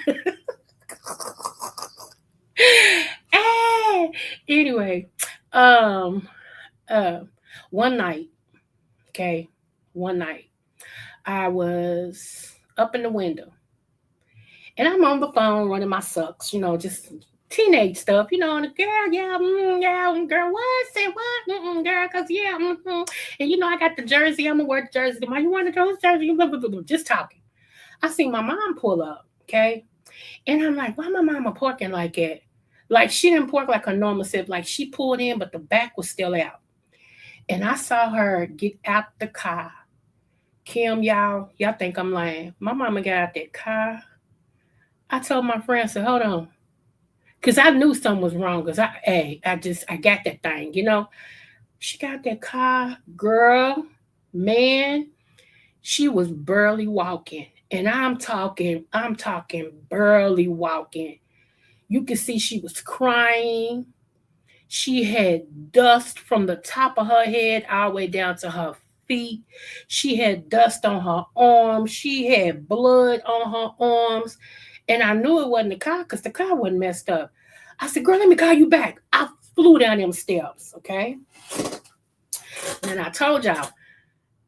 Speaker 2: Anyway, um, uh, one night, okay, one night, I was up in the window and I'm on the phone running my sucks, just teenage stuff, and the girl, yeah, girl, what? Say what? Girl, cause yeah, and I got the jersey. I'm gonna wear the jersey. Why you want to throw this jersey? Blah, blah, blah, blah. Just talking. I see my mom pull up, okay, and I'm like, why my mama parking like that? Like she didn't park like a normal self. Like she pulled in, but the back was still out. And I saw her get out the car. Kim, y'all think I'm lying. My mama got out that car. I told my friend, I said, hold on. Cause I knew something was wrong. Cause I got that thing. She got that car, girl, man. She was barely walking. And I'm talking barely walking. You could see she was crying. She had dust from the top of her head all the way down to her feet. She had dust on her arms. She had blood on her arms. And I knew it wasn't the car because the car wasn't messed up. I said, girl, let me call you back. I flew down them steps, okay? And I told y'all,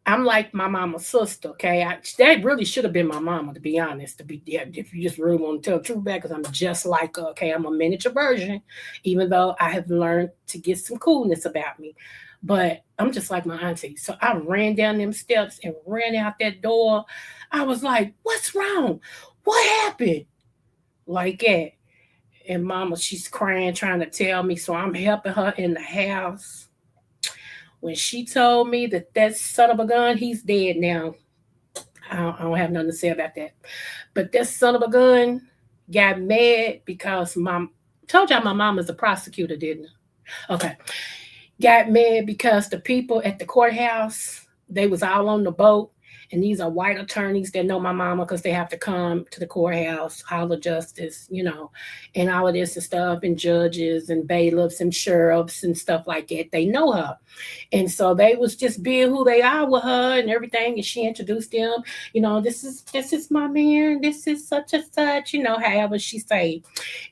Speaker 2: I'm like my mama's sister, okay? That really should have been my mama, to be honest. If you just really want to tell the truth back, because I'm just like her, okay? I'm a miniature version, even though I have learned to get some coolness about me. But I'm just like my auntie. So I ran down them steps and ran out that door. I was like, what's wrong? What happened? Like that. And mama, she's crying, trying to tell me. So I'm helping her in the house. When she told me that son of a gun, he's dead now. I don't have nothing to say about that. But that son of a gun got mad because told y'all my mom is a prosecutor, didn't I? Okay. Got mad because the people at the courthouse, they was all on the boat. And these are white attorneys that know my mama because they have to come to the courthouse, Hall of Justice, and all of this and stuff, and judges and bailiffs and sheriffs and stuff like that. They know her. And so they was just being who they are with her and everything. And she introduced them, this is my man, this is such and such, however she said.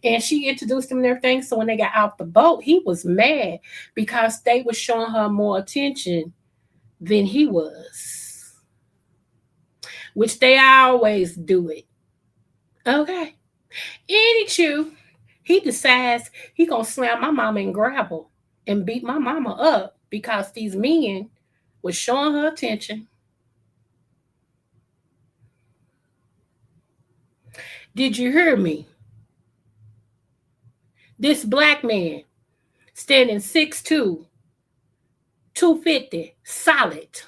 Speaker 2: And she introduced him and everything. So when they got out the boat, he was mad because they were showing her more attention than he was. Which they always do it. Okay. Anywho, he decides he gonna slam my mama and grab her. and beat my mama up because these men was showing her attention. Did you hear me? This black man standing 6'2", 250, solid.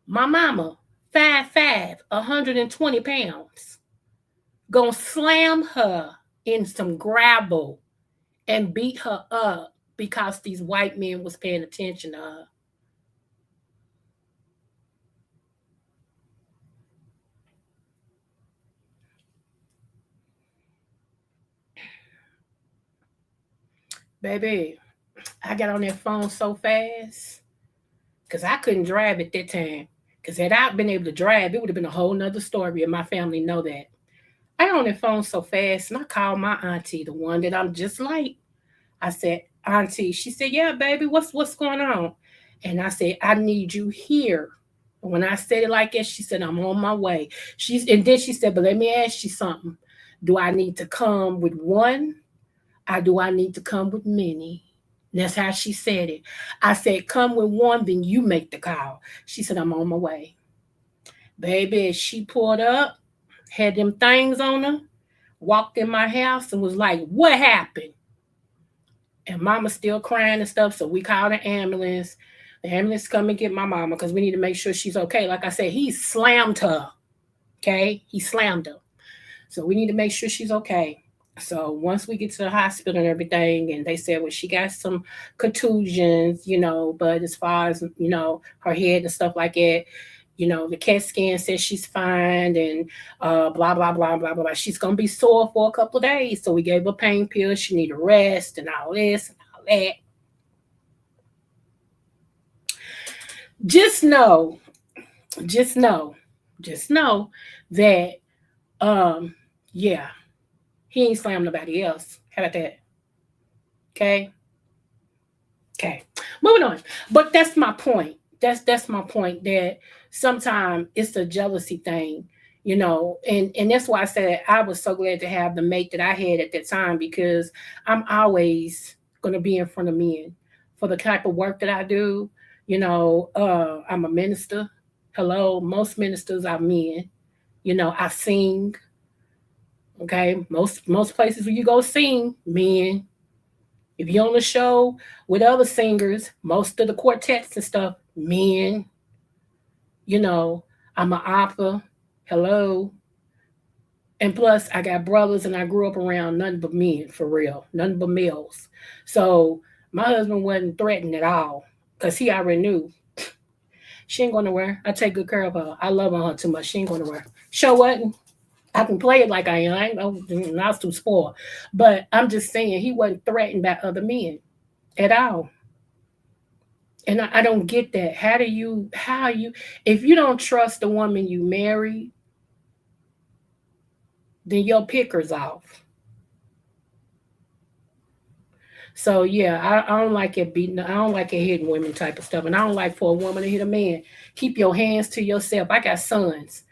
Speaker 2: My mama, 5'5", 120 pounds, gonna slam her in some gravel and beat her up because these white men was paying attention to her. Baby, I got on that phone so fast because I couldn't drive at that time. Because had I been able to drive, it would have been a whole nother story, and my family know that. I got on the phone so fast, and I called my auntie, the one that I'm just like. I said, Auntie, she said, yeah, baby, what's going on? And I said, I need you here. When I said it like that, she said, I'm on my way. And then she said, but let me ask you something. Do I need to come with one or do I need to come with many? That's how she said it. I said, come with one, then you make the call. She said, I'm on my way. Baby, she pulled up, had them things on her, walked in my house and was like, what happened? And mama's still crying and stuff. So we called an ambulance. The ambulance come and get my mama because we need to make sure she's okay. Like I said, he slammed her. Okay? He slammed her. So we need to make sure she's okay. So once we get to the hospital and everything, and they said, well, she got some contusions, but as far as, her head and stuff like that, the CAT scan says she's fine and blah, blah, blah, blah, blah. She's going to be sore for a couple of days. So we gave her pain pills. She need to rest and all this and all that. Just know that, yeah, he ain't slammed nobody else. How about that? Okay. Moving on. But that's my point. That's my point, that sometimes it's a jealousy thing, and that's why I said I was so glad to have the mate that I had at that time, because I'm always going to be in front of men for the type of work that I do. I'm a minister. Hello, most ministers are men. I sing. Okay, most places where you go sing, men. If you're on the show with other singers, most of the quartets and stuff, men. I'm an opera. Hello. And plus, I got brothers and I grew up around nothing but men, for real. Nothing but males. So my husband wasn't threatened at all because he already knew she ain't going nowhere. I take good care of her. I love her too much. She ain't going nowhere. Show what? I can play it like I am. I was too spoiled. But I'm just saying he wasn't threatened by other men at all. And I don't get that. How if you don't trust the woman you married, then your picker's off. So yeah, I don't like it beating. I don't like it hitting women type of stuff, and I don't like for a woman to hit a man. Keep your hands to yourself. I got sons,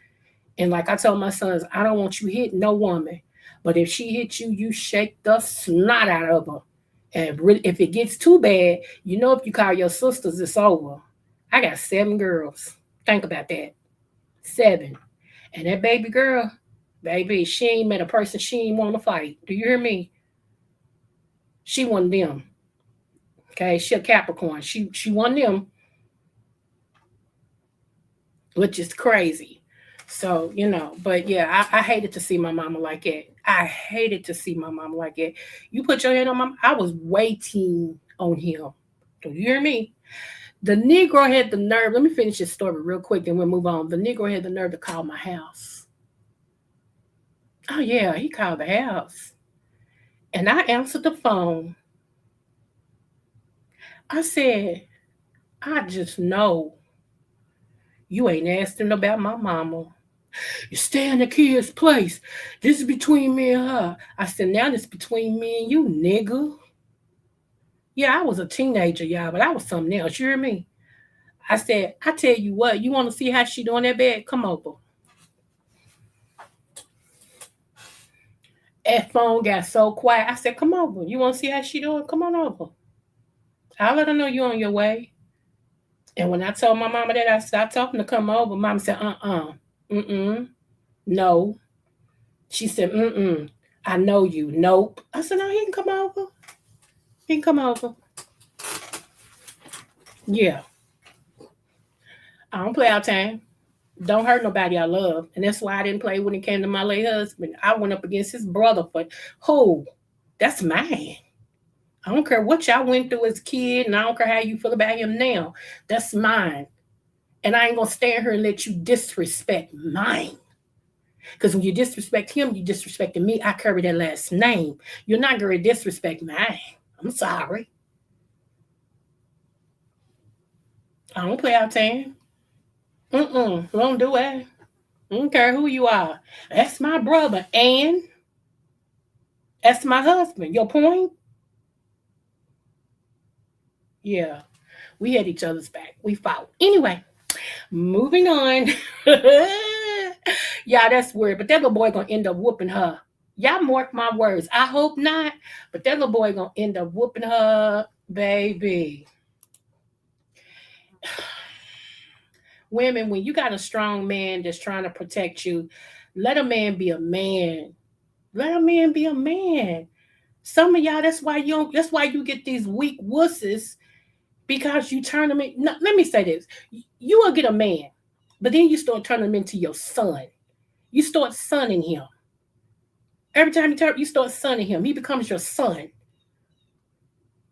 Speaker 2: and like I told my sons, I don't want you hitting no woman, but if she hits you, you shake the snot out of her. And if it gets too bad, if you call your sisters, it's over. I got 7 girls. Think about that. 7. And that baby girl, baby, she ain't met a person she ain't want to fight. Do you hear me? She one of them. Okay, she a Capricorn. She one of them, which is crazy. So, but yeah, I hated to see my mama like that. I hated to see my mama like that. You put your hand on my, I was waiting on him. Do you hear me? The Negro had the nerve. Let me finish this story real quick, then we'll move on. The Negro had the nerve to call my house. Oh, yeah, he called the house. And I answered the phone. I said, I just know you ain't asking about my mama. You stay in the kid's place. This is between me and her. I said, now this between me and you, nigga. Yeah, I was a teenager, y'all, but I was something else. You hear me? I said, I tell you what, you want to see how she doing that bed? Come over. That phone got so quiet. I said, come over. You want to see how she doing? Come on over. I'll let her know you on your way. And when I told my mama that, I stopped talking to come over. Mom said, mm-mm, no. She said, mm-mm, I know you. Nope. I said, no, he can come over. He can come over. Yeah. I don't play out time. Don't hurt nobody I love. And that's why I didn't play when it came to my late husband. I went up against his brother for who? That's mine. I don't care what y'all went through as a kid, and I don't care how you feel about him now. That's mine. And I ain't gonna stand here and let you disrespect mine. Because when you disrespect him, you disrespecting me. I carry that last name. You're not gonna disrespect mine. I'm sorry. I don't play out time. Don't do it. I don't care who you are. That's my brother, and that's my husband. Your point? Yeah. We had each other's back. We fought. Anyway, moving on. Yeah, that's weird. But that little boy gonna end up whooping her. Y'all mark my words. I hope not. But that little boy gonna end up whooping her, baby. Women, when you got a strong man that's trying to protect you, let a man be a man. Let a man be a man. Some of y'all, that's why you get these weak wusses, because you turn them in. No, let me say this. You will get a man, but then you start turning him into your son. You start sonning him. Every time you start sonning him, he becomes your son.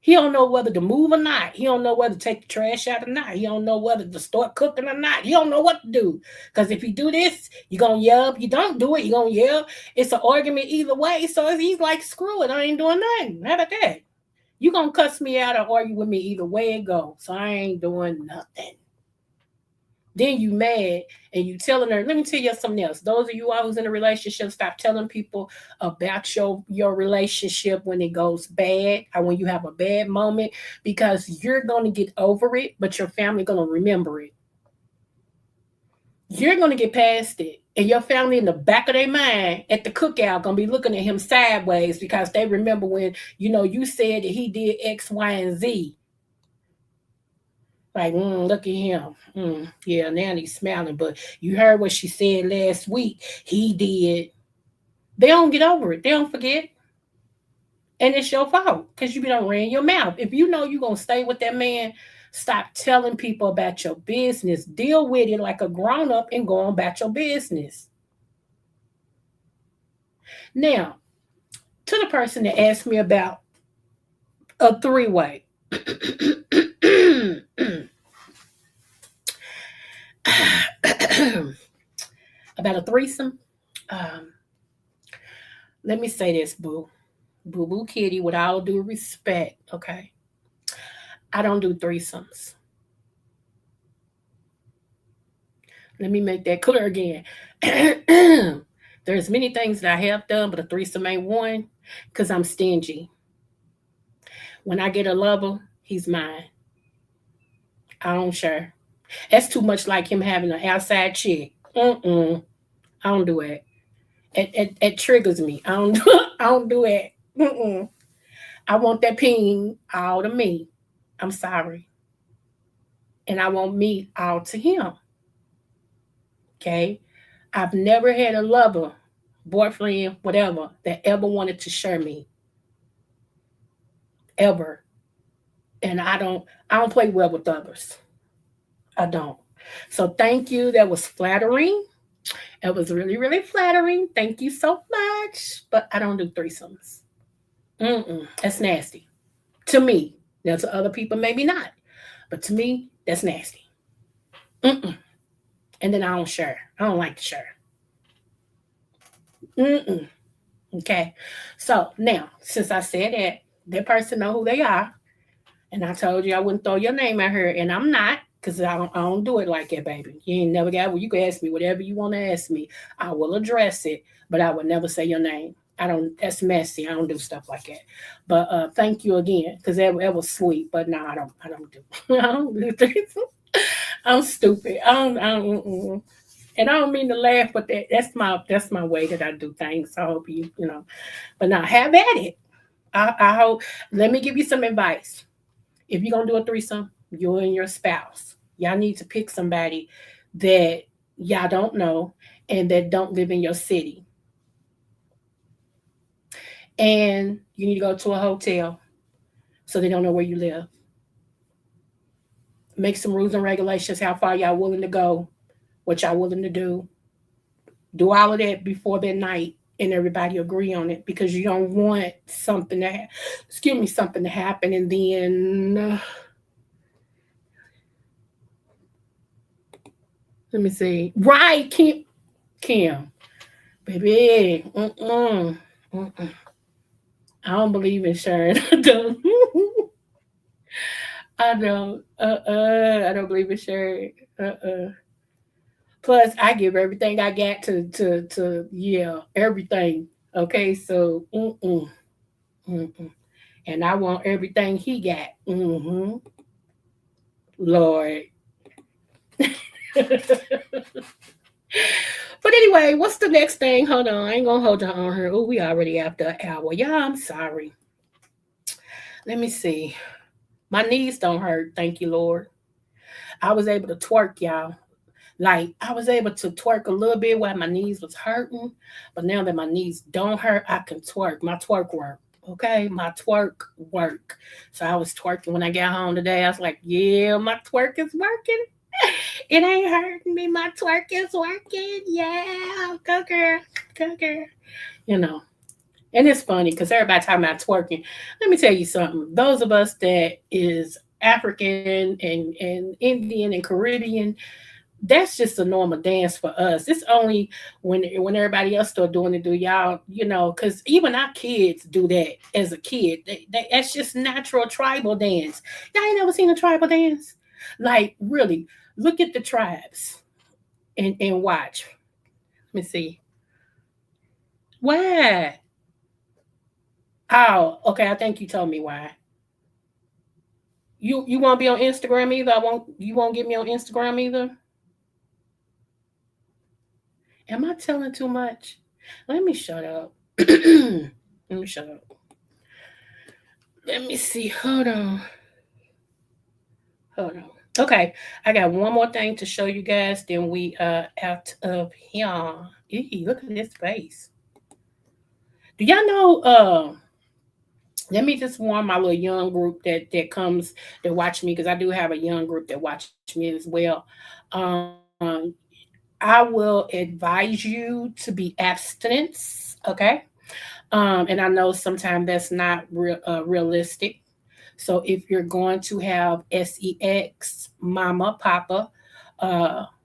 Speaker 2: He don't know whether to move or not. He don't know whether to take the trash out or not. He don't know whether to start cooking or not. He don't know what to do. Because if you do this, you're going to yell. If you don't do it, you're going to yell. It's an argument either way. So he's like, screw it. I ain't doing nothing. How about that? You going to cuss me out or argue with me either way it goes. So I ain't doing nothing. Then you mad and you telling her, let me tell you something else. Those of you all who's in a relationship, stop telling people about your relationship when it goes bad or when you have a bad moment, because you're going to get over it, but your family going to remember it. You're going to get past it. And your family in the back of their mind at the cookout going to be looking at him sideways because they remember when, you said that he did X, Y, and Z. Like, look at him. Yeah, now he's smiling. But you heard what she said last week. He did. They don't get over it. They don't forget. And it's your fault because you don't ran your mouth. If you know you're going to stay with that man, stop telling people about your business. Deal with it like a grown-up and go on about your business. Now, to the person that asked me about a three-way. About a threesome. Let me say this, boo. Boo kitty, with all due respect, okay? I don't do threesomes. Let me make that clear again. There's many things that I have done, but a threesome ain't one because I'm stingy. When I get a lover, he's mine. I don't share. That's too much like him having an outside chick. I don't do it. It triggers me. I don't do it. I want that ping all to me. I'm sorry. And I want me all to him. Okay? I've never had a lover, boyfriend, whatever, that ever wanted to share me. Ever. And I don't play well with others. I don't. So thank you. That was flattering. It was really, really flattering. Thank you so much. But I don't do threesomes. That's nasty. To me. Now to other people, maybe not. But to me, that's nasty. And then I don't share. I don't like to share. Okay. So now, since I said that person know who they are, and I told you I wouldn't throw your name at her, and I'm not, because I don't do it like that, baby. You ain't never got, well, you can ask me whatever you want to ask me. I will address it, but I would never say your name. That's messy. I don't do stuff like that. But thank you again, because that was sweet. But no, I don't do I'm stupid. And I don't mean to laugh, but that's my way that I do things. So I hope you know. But now have at it. I hope. Let me give you some advice. If you're gonna do a threesome, you and your spouse, y'all need to pick somebody that y'all don't know and that don't live in your city. And you need to go to a hotel so they don't know where you live. Make some rules and regulations, how far y'all willing to go, what y'all willing to do. Do all of that before that night and everybody agree on it, because you don't want something to excuse me, something to happen and then let me see. Right, Kim. Baby. Mm-mm. I don't believe in sharing. I don't. I don't. I don't believe in sharing. Uh. Plus, I give everything I got to yeah, everything. Okay, so mm-mm. And I want everything he got. Lord. But anyway, what's the next thing? Hold on, I ain't gonna hold you on here. Oh, we already after an hour. Yeah, I'm sorry. Let me see. My knees don't hurt. Thank you, Lord. I was able to twerk, y'all. Like I was able to twerk a little bit while my knees was hurting, but now that my knees don't hurt, I can twerk. My twerk work. Okay, my twerk work. So I was twerking when I got home today. I was like, yeah, my twerk is working. It ain't hurting me. My twerk is working. Yeah, go girl, go girl. You know, and it's funny because everybody talking about twerking. Let me tell you something. Those of us that is African and Indian and Caribbean, that's just a normal dance for us. It's only when everybody else start doing it, do y'all, because even our kids do that as a kid. That's just natural tribal dance. Y'all ain't never seen a tribal dance? Like really, look at the tribes and watch. Let me see. Why? Oh, okay. I think you told me why. You won't be on Instagram either. I won't. You won't get me on Instagram either. Am I telling too much? Let me shut up. Let me shut up. Let me see. Hold on. Hold on. Okay, I got one more thing to show you guys. Then we out of here. Eee, look at this face. Do y'all know? Let me just warn my little young group that watch me, because I do have a young group that watch me as well. Um, I will advise you to be abstinence. Okay. And I know sometimes that's not realistic. So if you're going to have sex, mama, papa,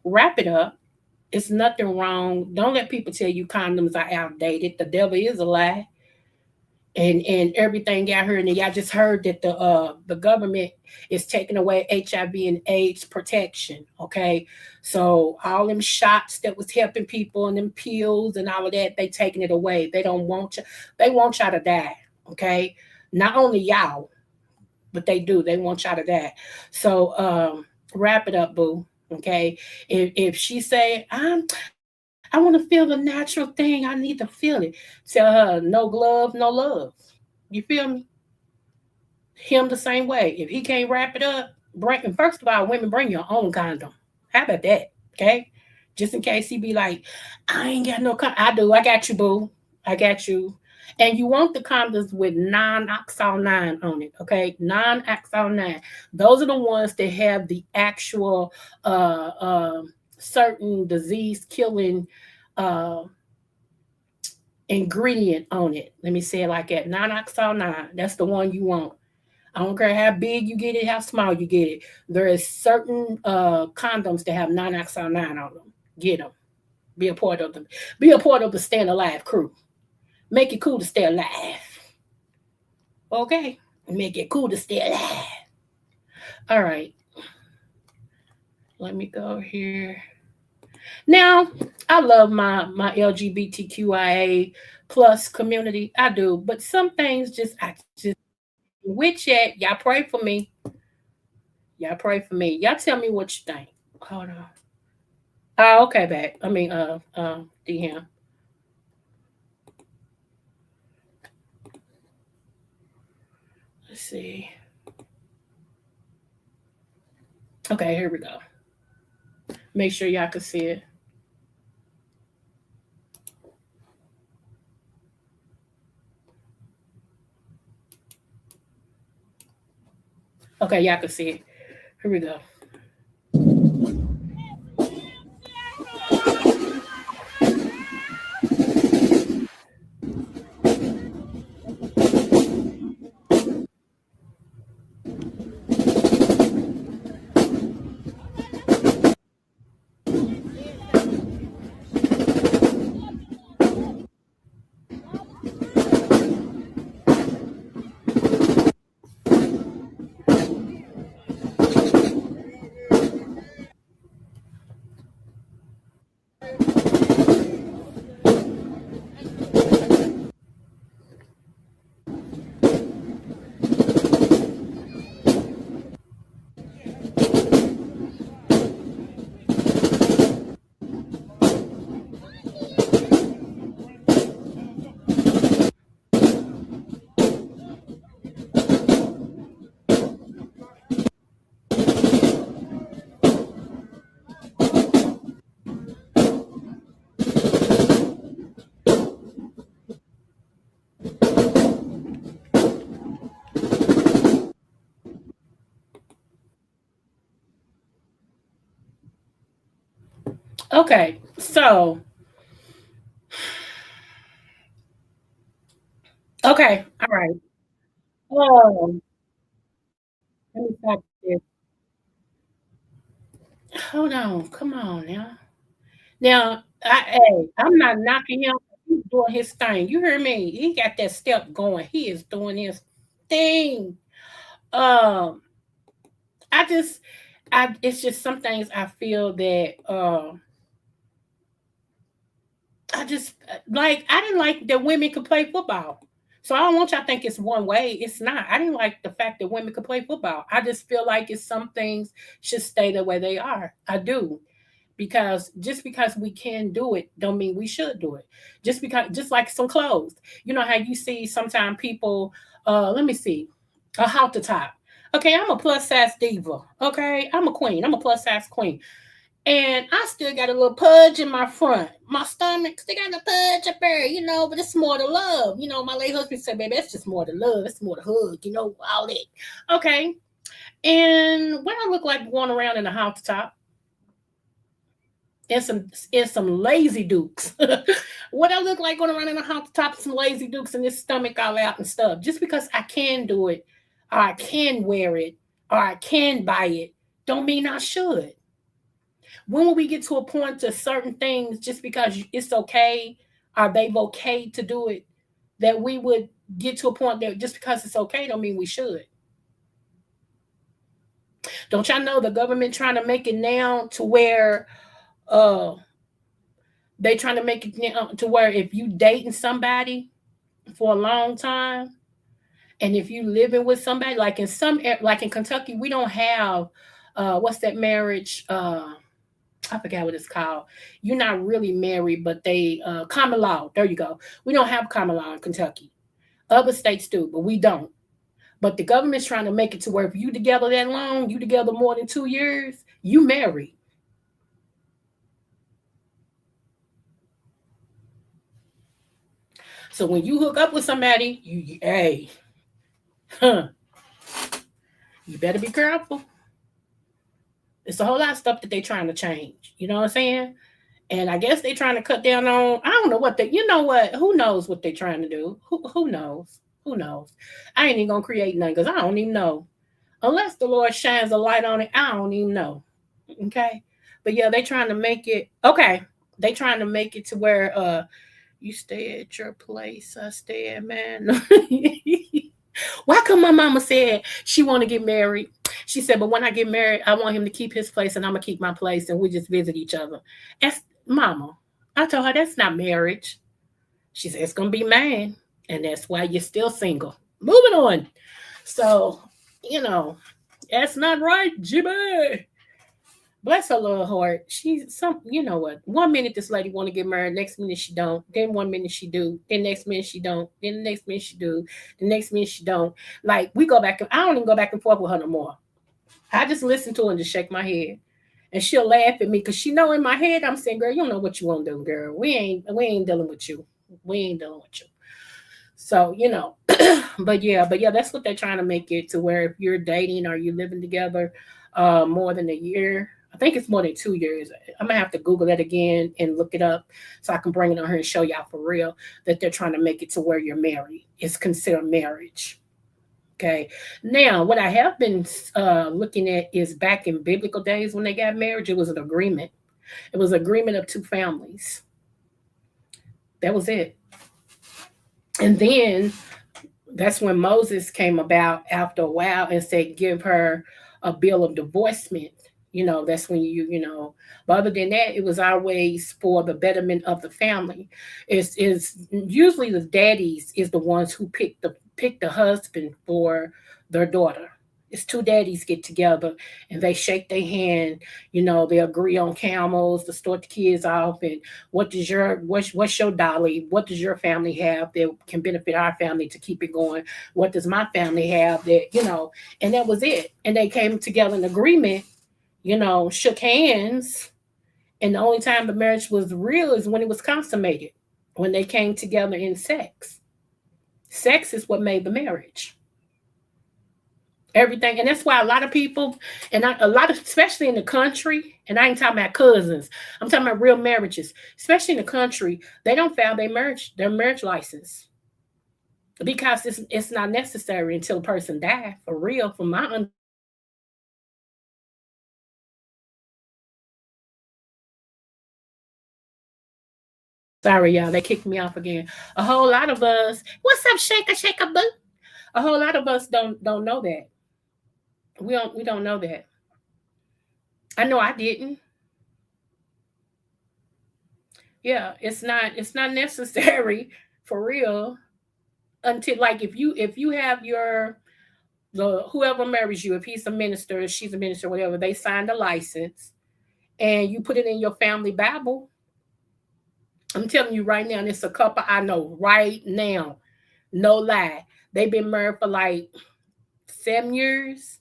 Speaker 2: wrap it up. It's nothing wrong. Don't let people tell you condoms are outdated. The devil is a lie. And everything out here, and y'all just heard that the government is taking away HIV and AIDS protection. Okay, so all them shots that was helping people and them pills and all of that, they taking it away. They don't want you. They want y'all to die. Okay, not only y'all, but they do. They want y'all to die. So wrap it up, boo. Okay, if she say I want to feel the natural thing, I need to feel it. Tell her no glove, no love. You feel me? Him the same way. If he can't wrap it up, bring. And first of all, women, bring your own condom. How about that? Okay, just in case he be like, I ain't got no condom. I do. I got you, boo. I got you. And you want the condoms with non-oxal 9 on it, okay? Non-oxal 9. Those are the ones that have the actual certain disease killing uh, ingredient on it. Let me say it like that. Non-oxal 9. That's the one you want. I don't care how big you get it, how small you get it. There is certain condoms that have non-oxal 9 on them. Get them. Be a part of them. Be a part of the Stand Alive crew. Make it cool to stay alive. Okay? Make it cool to stay alive. All right. Let me go here. Now, I love my LGBTQIA plus community. I do, but some things I just with it. Y'all pray for me. Y'all pray for me. Y'all tell me what you think. Hold on. Oh, okay, back. I mean, DM. Let's see. Okay, here we go. Make sure y'all can see it. Okay, y'all can see it. Here we go. Okay, so okay, all right. Um, let me stop this. Hold on, come on now. Now, hey, I'm not knocking him. He's doing his thing. You hear me? He got that step going. He is doing his thing. Um, I just, it's just some things I feel that, I just like. I didn't like that women could play football. So I don't want y'all to think it's one way. It's not. I didn't like the fact that women could play football. I just feel like it's some things should stay the way they are. I do. Because just because we can do it don't mean we should do it. Just like some clothes, you know how you see sometimes people, let me see, a halter top. Okay, I'm a plus size diva. Okay, I'm a queen, I'm a plus size queen, and I still got a little pudge in my front, my stomach still got a pudge up there, but it's more to love. My late husband said, baby, it's just more to love, it's more to hug, all that. Okay, and what I look like going around in a halter top and some lazy dukes. What I look like going around in the house top of some lazy dukes and this stomach all out and stuff. Just because I can do it, or I can wear it, or I can buy it, don't mean I should. When will we get to a point to certain things just because it's okay, or they've okay to do it, that we would get to a point that just because it's okay don't mean we should? Don't y'all know the government trying to make it now to where uh they trying to make it to where if you dating somebody for a long time, and if you living with somebody, like like in Kentucky, we don't have what's that marriage? I forgot what it's called. You're not really married, but they common law. There you go. We don't have common law in Kentucky. Other states do, but we don't. But the government's trying to make it to where if you together that long, you together more than 2 years, you married. So when you hook up with somebody, hey, huh, you better be careful. It's a whole lot of stuff that they're trying to change. You know what I'm saying? And I guess they're trying to cut down on. I don't know what they. You know what? Who knows what they're trying to do? Who knows? Who knows? I ain't even gonna create nothing because I don't even know. Unless the Lord shines a light on it, I don't even know. Okay. But yeah, they trying to make it okay. They trying to make it to where you stay at your place, I stay at man. Why come my mama said she want to get married? She said, but when I get married, I want him to keep his place and I'm gonna keep my place and we just visit each other. That's mama. I told her that's not marriage. She said it's gonna be mine, and that's why you're still single. Moving on. So, you know, that's not right, Jimmy. Bless her little heart. She's some, you know what? 1 minute this lady want to get married, next minute she don't. Then 1 minute she do. Then next minute she don't. Then the next minute she do. The next minute she don't. Like we go back and I don't even go back and forth with her no more. I just listen to her and just shake my head. And she'll laugh at me because she know in my head I'm saying, girl, you don't know what you want to do, girl. We ain't dealing with you. We ain't dealing with you. So, but yeah, that's what they're trying to make it to where if you're dating or you living together more than a year, I think it's more than 2 years. I'm gonna have to Google that again and look it up so I can bring it on here and show y'all for real that they're trying to make it to where you're married. It's considered marriage. Okay. Now, what I have been looking at is back in biblical days when they got married, it was an agreement. It was an agreement of two families. That was it. And then that's when Moses came about after a while and said, give her a bill of divorcement. That's when but other than that, it was always for the betterment of the family. Is usually the daddies is the ones who pick the husband for their daughter. It's two daddies get together and they shake their hand. They agree on camels to start the kids off and what's your dolly? What does your family have that can benefit our family to keep it going? What does my family have that, and that was it. And they came together in agreement, shook hands. And the only time the marriage was real is when it was consummated, when they came together in sex. Sex is what made the marriage. Everything. And that's why a lot of people, especially in the country, and I ain't talking about cousins, I'm talking about real marriages, especially in the country, they don't file their marriage license because it's not necessary until a person dies for real. From my sorry, y'all, they kicked me off again. A whole lot of us, what's up, shaker, boo? A whole lot of us don't know that. We don't know that. I know I didn't. Yeah, it's not necessary for real until like if you have the whoever marries you, if he's a minister, if she's a minister, whatever, they signed a license and you put it in your family Bible. I'm telling you right now, and it's a couple I know right now, no lie. They've been married for like 7 years,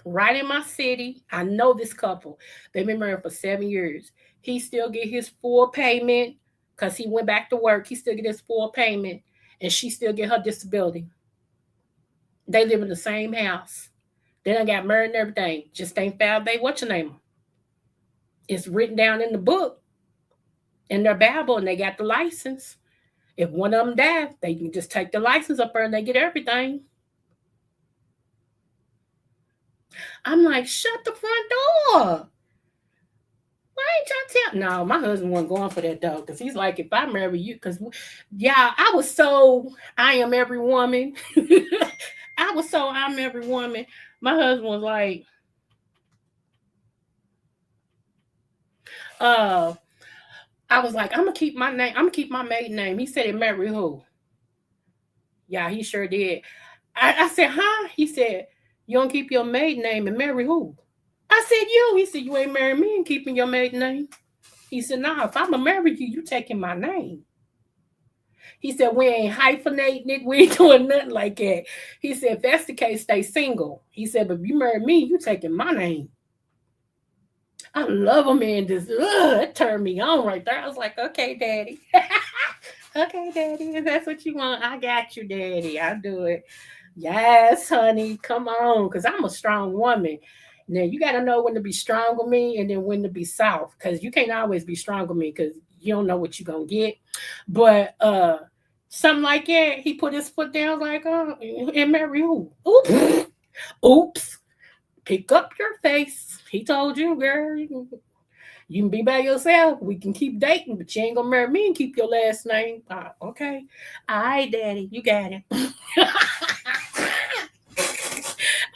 Speaker 2: right in my city. I know this couple. They've been married for 7 years. He still get his full payment because he went back to work. He still get his full payment, and she still get her disability. They live in the same house. They done got married and everything. Just ain't found they what's your name. It's written down in the book, in their Bible, and they got the license. If one of them dies, they can just take the license up there and they get everything. I'm like, shut the front door. Why ain't y'all tell? No, my husband wasn't going for that though, because he's like, if I marry you, because yeah, I am every woman. I'm every woman. My husband was like, I was like, I'm gonna keep my name, I'm gonna keep my maiden name. He said, "And marry who?" Yeah, he sure did. I said, huh? He said, you don't keep your maiden name and marry who? I said, you. He said, you ain't marrying me and keeping your maiden name. He said, nah, if I'm going to marry you, you taking my name. He said, we ain't hyphenating it. We ain't doing nothing like that. He said, if that's the case, stay single. He said, but if you marry me, you taking my name. I love a man just, it turned me on right there. I was like, okay, daddy. Okay, daddy, if that's what you want, I got you, daddy. I'll do it. Yes, honey, come on, because I'm a strong woman. Now, you got to know when to be strong with me and then when to be soft, because you can't always be strong with me because you don't know what you're going to get. But something like that, he put his foot down like, oh, and marry who? Oops. Oops. Pick up your face. He told you, girl, you can be by yourself. We can keep dating, but you ain't gonna marry me and keep your last name. Okay. All right, daddy, you got it.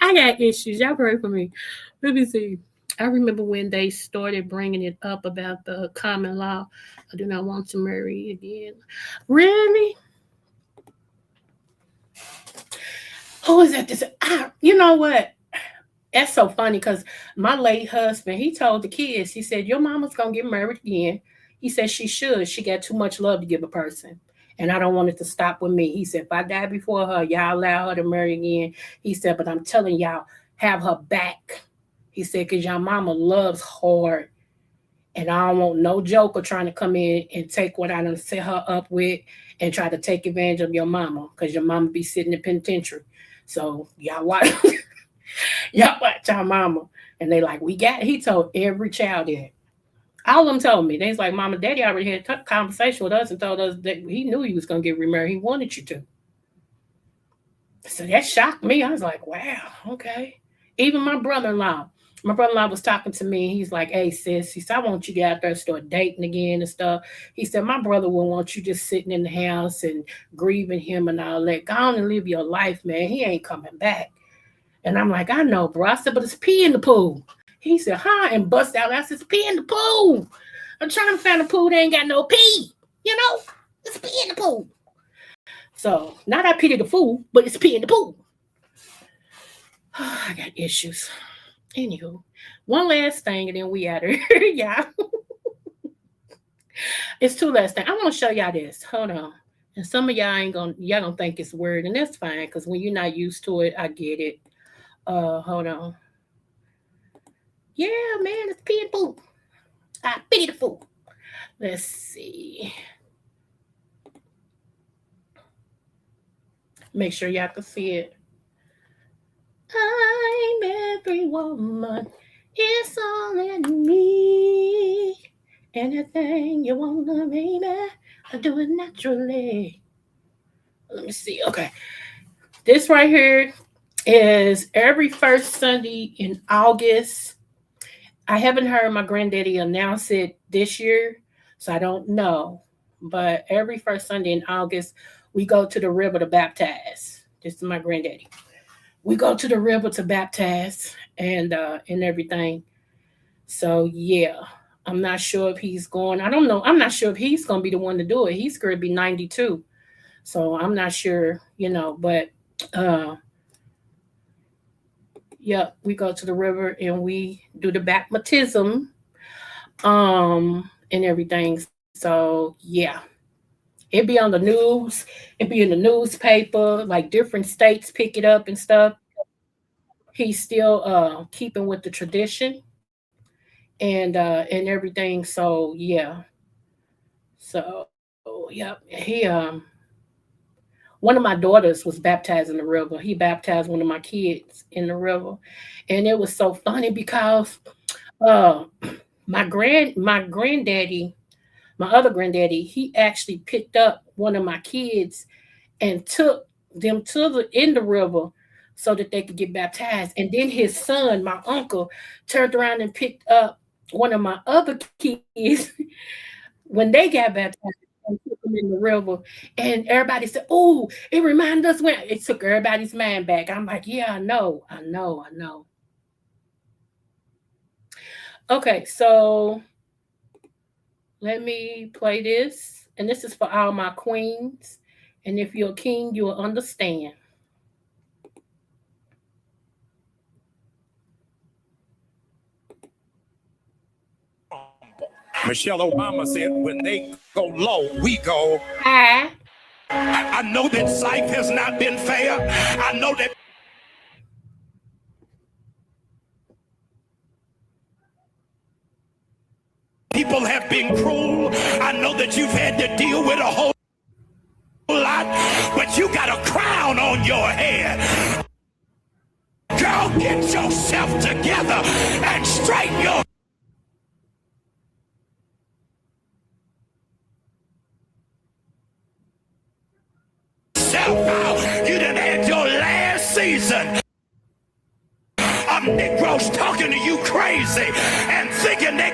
Speaker 2: I got issues. Y'all pray for me. Let me see. I remember when they started bringing it up about the common law. I do not want to marry again. Really? Who is that? You know what? That's so funny because my late husband, he told the kids, he said, your mama's going to get married again. He said she should. She got too much love to give a person. And I don't want it to stop with me. He said, if I die before her, y'all allow her to marry again. He said, but I'm telling y'all, have her back. He said, because your mama loves hard. And I don't want no joker trying to come in and take what I done set her up with and try to take advantage of your mama, because your mama be sitting in the penitentiary. So y'all watch, y'all watch our mama. And they like, we got, he told every child that. All of them told me. They was like, Mama, Daddy already had a conversation with us and told us that he knew he was going to get remarried. He wanted you to. So that shocked me. I was like, wow, okay. Even my brother-in-law was talking to me. He's like, hey, sis, he said, I want you to get out there and start dating again and stuff. He said, my brother will want you just sitting in the house and grieving him and all that. Go on and live your life, man. He ain't coming back. And I'm like, I know, bro. I said, but it's pee in the pool. He said, huh? And bust out. I said, it's pee in the pool. I'm trying to find a pool that ain't got no pee. You know, it's pee in the pool. So, not I pity the fool, but it's pee in the pool. I got issues. Anywho, one last thing, and then we out of here, y'all. It's two last things. I want to show y'all this. Hold on. And some of y'all don't think it's weird, and that's fine, because when you're not used to it, I get it. Hold on. Yeah, man, it's pee and poop. I pity the fool. Let's see. Make sure y'all can see it. I'm every woman. It's all in me. Anything you wanna, baby, I do it naturally. Let me see. Okay. This right here is every first Sunday in August. I haven't heard my granddaddy announce it this year, so I don't know. But every first Sunday in August, we go to the river to baptize. This is my granddaddy. We go to the river to baptize and everything. So yeah, I'm not sure if he's going. I don't know. I'm not sure if he's going to be the one to do it. He's going to be 92, so I'm not sure. But uh, yeah, we go to the river and we do the baptism, and everything. So yeah, it be on the news. It be in the newspaper. Like different states pick it up and stuff. He's still keeping with the tradition and everything. So yeah. So yeah, one of my daughters was baptized in the river. He baptized one of my kids in the river, and it was so funny because uh, my granddaddy, my other granddaddy, he actually picked up one of my kids and took them to the in the river so that they could get baptized. And then his son, my uncle, turned around and picked up one of my other kids when they got baptized and took them in the river. And everybody said, "Oh, it reminded us when." It took everybody's mind back. I'm like, "Yeah, I know, I know, I know." Okay, so let me play this, and this is for all my queens. And if you're a king, you'll understand.
Speaker 11: Michelle Obama said, when they go low, we go
Speaker 2: Hi.
Speaker 11: I know that life has not been fair. I know that people have been cruel. I know that you've had to deal with a whole lot, but you got a crown on your head. Girl, get yourself together and straighten yourself out. You done had your last season of Negroes talking to you crazy and thinking they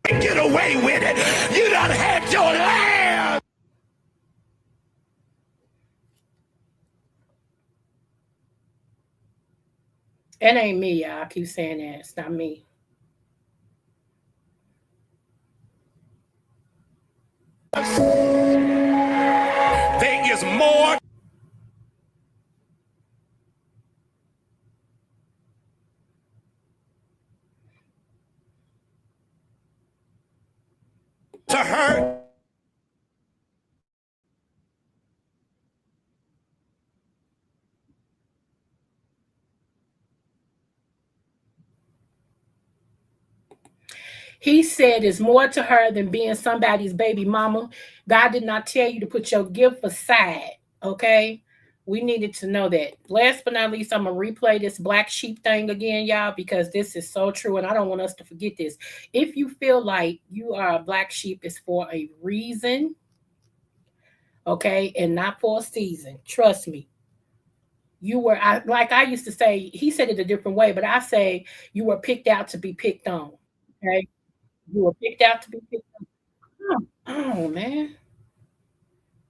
Speaker 11: can get away with it. You done had your last.
Speaker 2: It ain't me, y'all. I keep saying that. It's not me.
Speaker 11: There is more to her
Speaker 2: He said it's more to her than being somebody's baby mama. God did not tell you to put your gift aside. Okay. We needed to know that. Last but not least, I'm going to replay this black sheep thing again, y'all, because this is so true. And I don't want us to forget this. If you feel like you are a black sheep, it's for a reason. Okay. And not for a season. Trust me. You were, like I used to say, he said it a different way, but I say you were picked out to be picked on. Okay. You were picked out to be picked on. Oh man.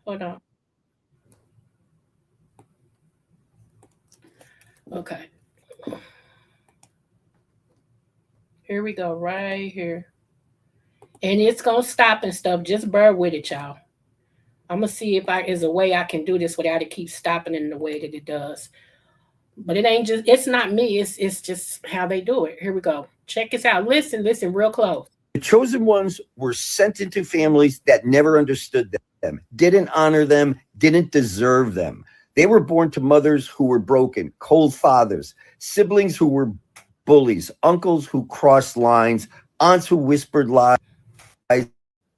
Speaker 2: Hold on. Okay. Here we go, right here. And it's gonna stop and stuff. Just bear with it, y'all. I'm gonna see if there's a way I can do this without it keep stopping in the way that it does. But it ain't just, it's not me, it's just how they do it. Here we go. Check this out. Listen real close.
Speaker 7: The chosen ones were sent into families that never understood them, didn't honor them, didn't deserve them. They were born to mothers who were broken, cold fathers, siblings who were bullies, uncles who crossed lines, aunts who whispered lies,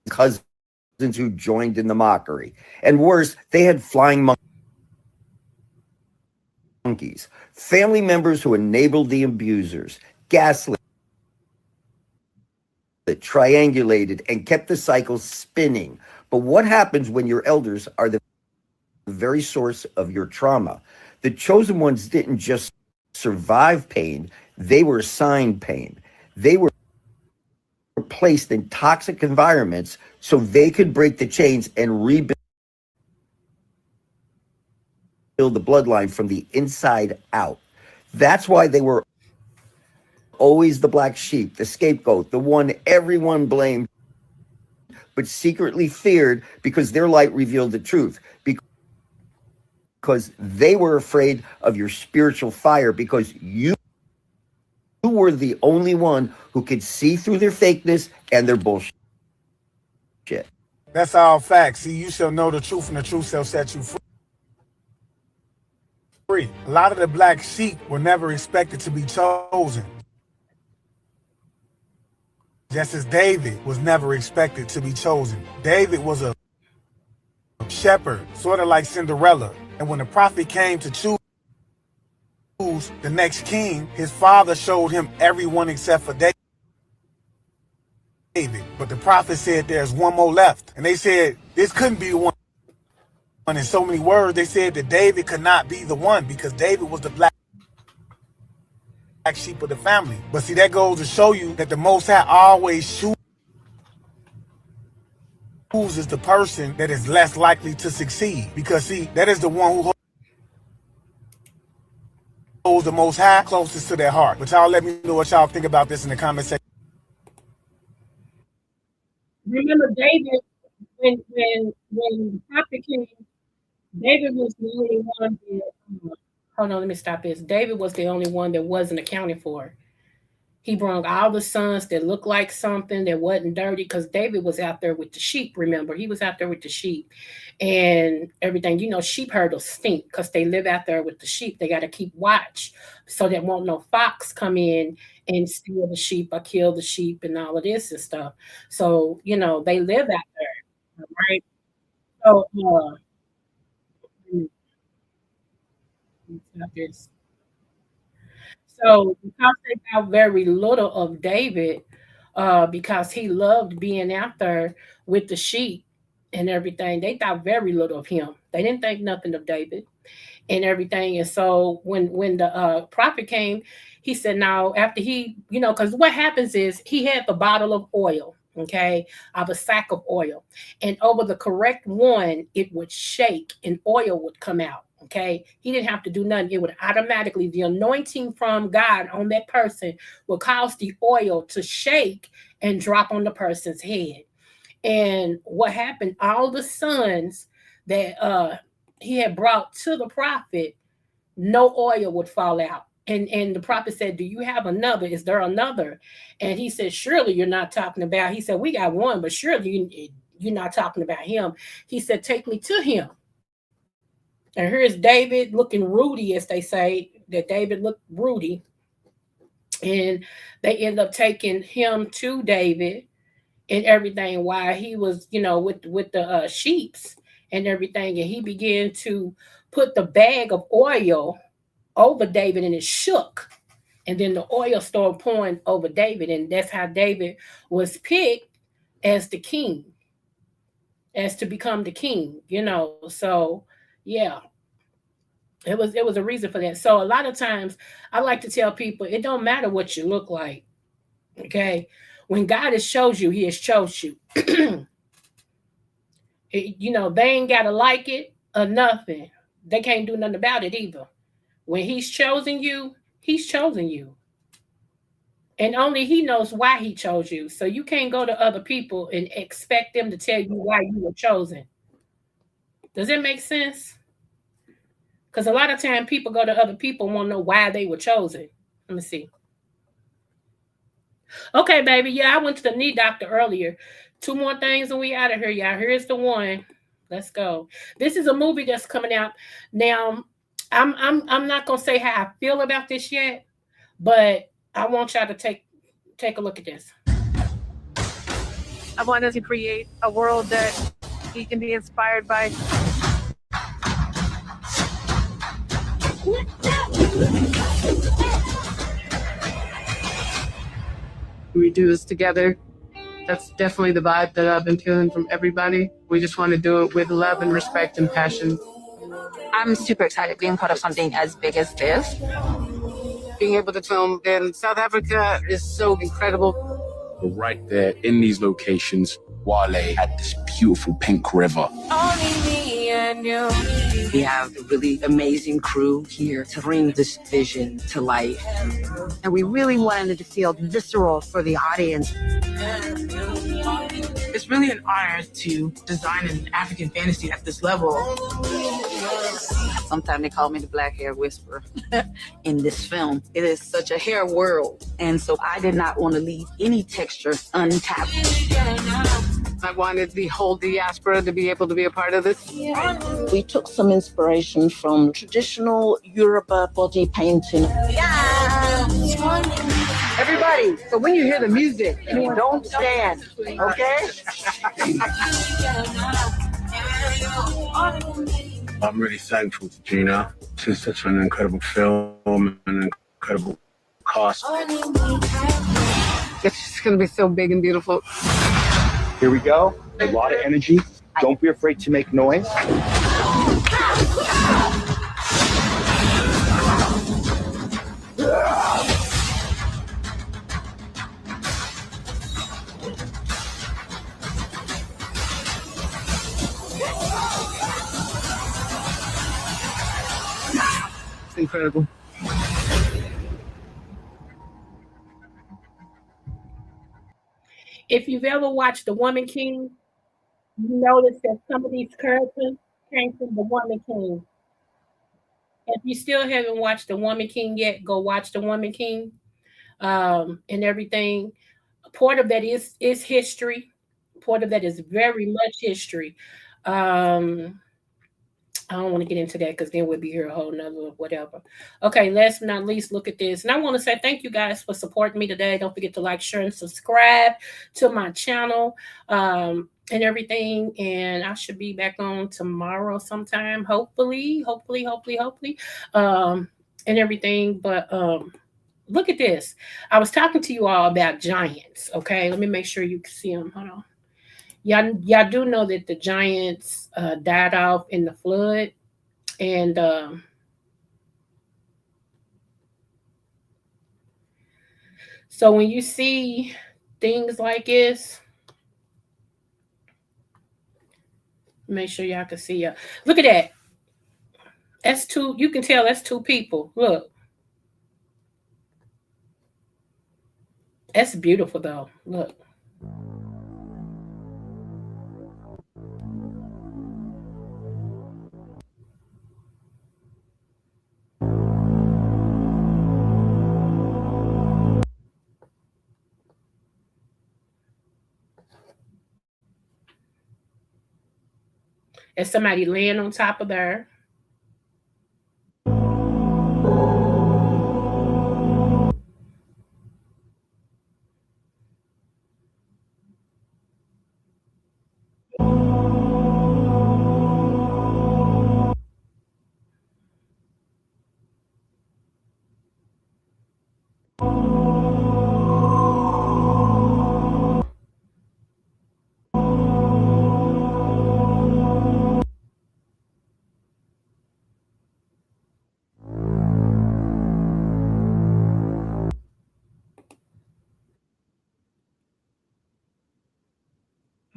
Speaker 7: cousins who joined in the mockery. And worse, they had flying monkeys, family members who enabled the abusers, gaslit, triangulated, and kept the cycle spinning. But what happens when your elders are the very source of your trauma? The chosen ones didn't just survive pain, they were assigned pain. They were placed in toxic environments so they could break the chains and rebuild the bloodline from the inside out. That's why they were always the black sheep, the scapegoat, the one everyone blamed, but secretly feared because their light revealed the truth. Because they were afraid of your spiritual fire, because you were the only one who could see through their fakeness and their bullshit.
Speaker 8: That's all facts. See, you shall know the truth, and the truth shall set you free. A lot of the black sheep were never expected to be chosen. Just as David was never expected to be chosen. David was a shepherd, sort of like Cinderella. And when the prophet came to choose the next king, his father showed him everyone except for David. But the prophet said there's one more left. And they said this couldn't be the one. In so many words, they said that David could not be the one because David was the black sheep of the family. But see, that goes to show you that the Most High always chooses the person that is less likely to succeed. Because see, that is the one who holds the Most High closest to their heart. But y'all let me know what y'all think about this in the comment section.
Speaker 2: Remember David, when the prophet came, David was the only one that, hold on, let me stop this. David was the only one that wasn't accounted for. He brought all the sons that looked like something that wasn't dirty, because David was out there with the sheep, remember? He was out there with the sheep and everything. You know, sheep herders stink because they live out there with the sheep. They got to keep watch so there won't no fox come in and steal the sheep or kill the sheep and all of this and stuff. So, you know, they live out there, right? So, this. So because they thought very little of David, because he loved being out there with the sheep and everything, they thought very little of him. They didn't think nothing of David and everything. And so when the prophet came, he said, now after he, you know, because what happens is he had the bottle of oil, okay, of a sack of oil, and over the correct one, it would shake and oil would come out. Okay, he didn't have to do nothing. It would automatically, the anointing from God on that person would cause the oil to shake and drop on the person's head. And what happened, all the sons that he had brought to the prophet, no oil would fall out. And the prophet said, do you have another? Is there another? And he said, surely you're not talking about, he said, we got one, but surely you're not talking about him. He said, take me to him. And here's David looking ruddy, as they say, that David looked ruddy. and they end up taking him to David and everything while he was, with the sheeps and everything, and he began to put the bag of oil over David, and it shook, and then the oil started pouring over David, and that's how David was picked as the king, as to become the king. So yeah, it was a reason for that. So a lot of times I like to tell people it don't matter what you look like. Okay, when God has chose you, He has chose you. They ain't gotta like it or nothing. They can't do nothing about it either. When He's chosen you, He's chosen you. And only He knows why He chose you. So you can't go to other people and expect them to tell you why you were chosen. Does it make sense? Because a lot of time people go to other people and want to know why they were chosen. Let me see. Okay, baby. Yeah, I went to the knee doctor earlier. 2 more things and we out of here, y'all. Here's the one. Let's go. This is a movie that's coming out now. I'm not gonna say how I feel about this yet, but I want y'all to take a look at this.
Speaker 12: I wanted to create a world that he can be inspired by. We do this together. That's definitely the vibe that I've been feeling from everybody. We just want to do it with love and respect and passion.
Speaker 13: I'm super excited being part of something as big as this.
Speaker 12: Being able to film in South Africa is so incredible.
Speaker 14: Right there in these locations, Wale had this beautiful pink river.
Speaker 13: We have a really amazing crew here to bring this vision to life.
Speaker 15: And we really wanted it to feel visceral for the audience.
Speaker 12: It's really an honor to design an African fantasy at this level.
Speaker 13: Sometimes they call me the black hair whisperer in this film. It is such a hair world. And so I did not want to leave any texture untapped.
Speaker 12: I wanted the whole diaspora to be able to be a part of this.
Speaker 16: We took some inspiration from traditional Yoruba body painting.
Speaker 15: Everybody, so when you hear the music, don't stand, okay?
Speaker 14: I'm really thankful to Gina. It's such an incredible film, an incredible cast.
Speaker 12: It's just going to be so big and beautiful.
Speaker 17: Here we go. A lot of energy. Don't be afraid to make noise.
Speaker 12: It's incredible.
Speaker 2: If you've ever watched The Woman King, you notice that some of these characters came from The Woman King. If you still haven't watched The Woman King yet, go watch The Woman King and everything. Part of that is history. Part of that is very much history. I don't want to get into that because then we'll be here a whole nother whatever. Okay, last but not least, look at this. And I want to say thank you guys for supporting me today. Don't forget to like, share, and subscribe to my channel and everything. And I should be back on tomorrow sometime, hopefully, and everything. But look at this. I was talking to you all about giants. Okay, let me make sure you can see them. Hold on. Y'all do know that the giants died off in the flood, and so when you see things like this, make sure y'all can see. Look at that. That's two. You can tell that's two people. Look, that's beautiful though. Look. There's somebody laying on top of there.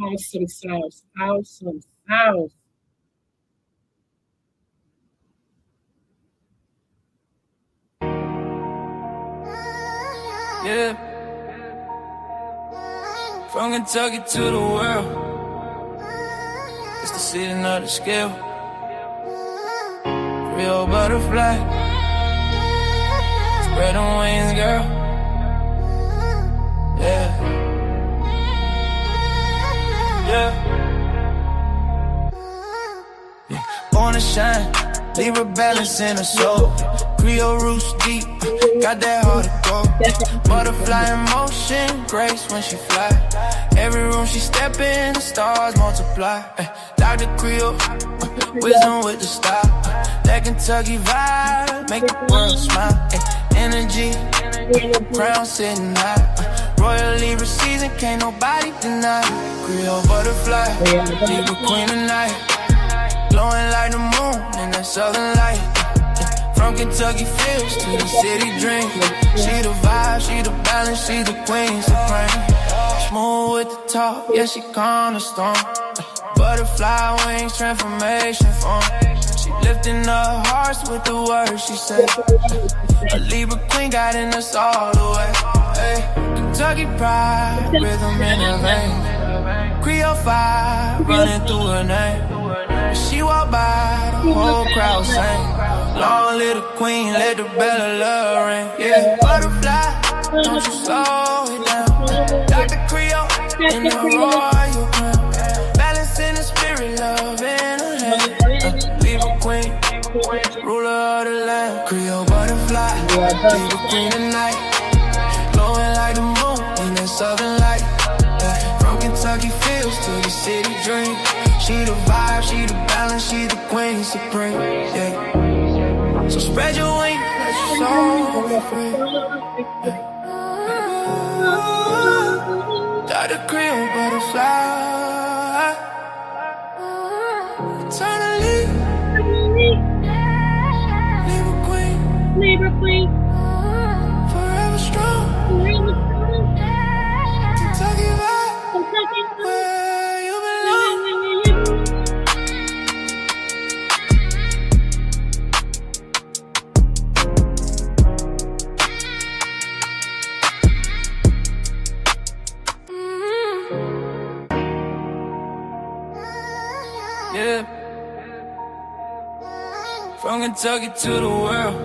Speaker 2: Awesome sauce. Awesome sauce.
Speaker 18: Yeah. From Kentucky to the world, it's the season of the scale. Real butterfly, spread them wings, girl. Yeah. Yeah. Born to shine, leave a balance in her soul. Creole roots deep, got that heart of gold. Butterfly in motion, grace when she fly. Every room she step in, the stars multiply. Dr.Creole, wisdom with the style. That Kentucky vibe, make the world smile. Energy, crown sitting high. Royal Libra season, can't nobody deny. Creole butterfly, Libra queen tonight. Glowing like the moon in that southern light. From Kentucky fields to the city dream. She the vibe, she the balance, she the queen supreme. Smooth with the talk, yeah, she calm the storm. Butterfly wings, transformation form. She lifting up hearts with the words she said. A Libra queen guiding us all the way. Hey, Kentucky pride, rhythm in her veins. Creole fire running through her name. She walk by, the whole crowd sing. Long live the queen, let the bell of love ring. Yeah, butterfly, don't you slow it down. Dr.Creole in the royal crown. Balance in the spirit, love in her hand. Libra queen, ruler of the land. Creole butterfly, Libra queen tonight. Glowing like the moon in that southern light. From Kentucky fields to the city dream. She the vibe, she the balance, she the queen supreme. Yeah. So spread your wings, let your soul be free. Dr.Creole butterfly. Eternally. Libra queen.
Speaker 2: Libra queen.
Speaker 18: Forever strong. Kentucky vibe. Where you belong. Yeah. From Kentucky to the world,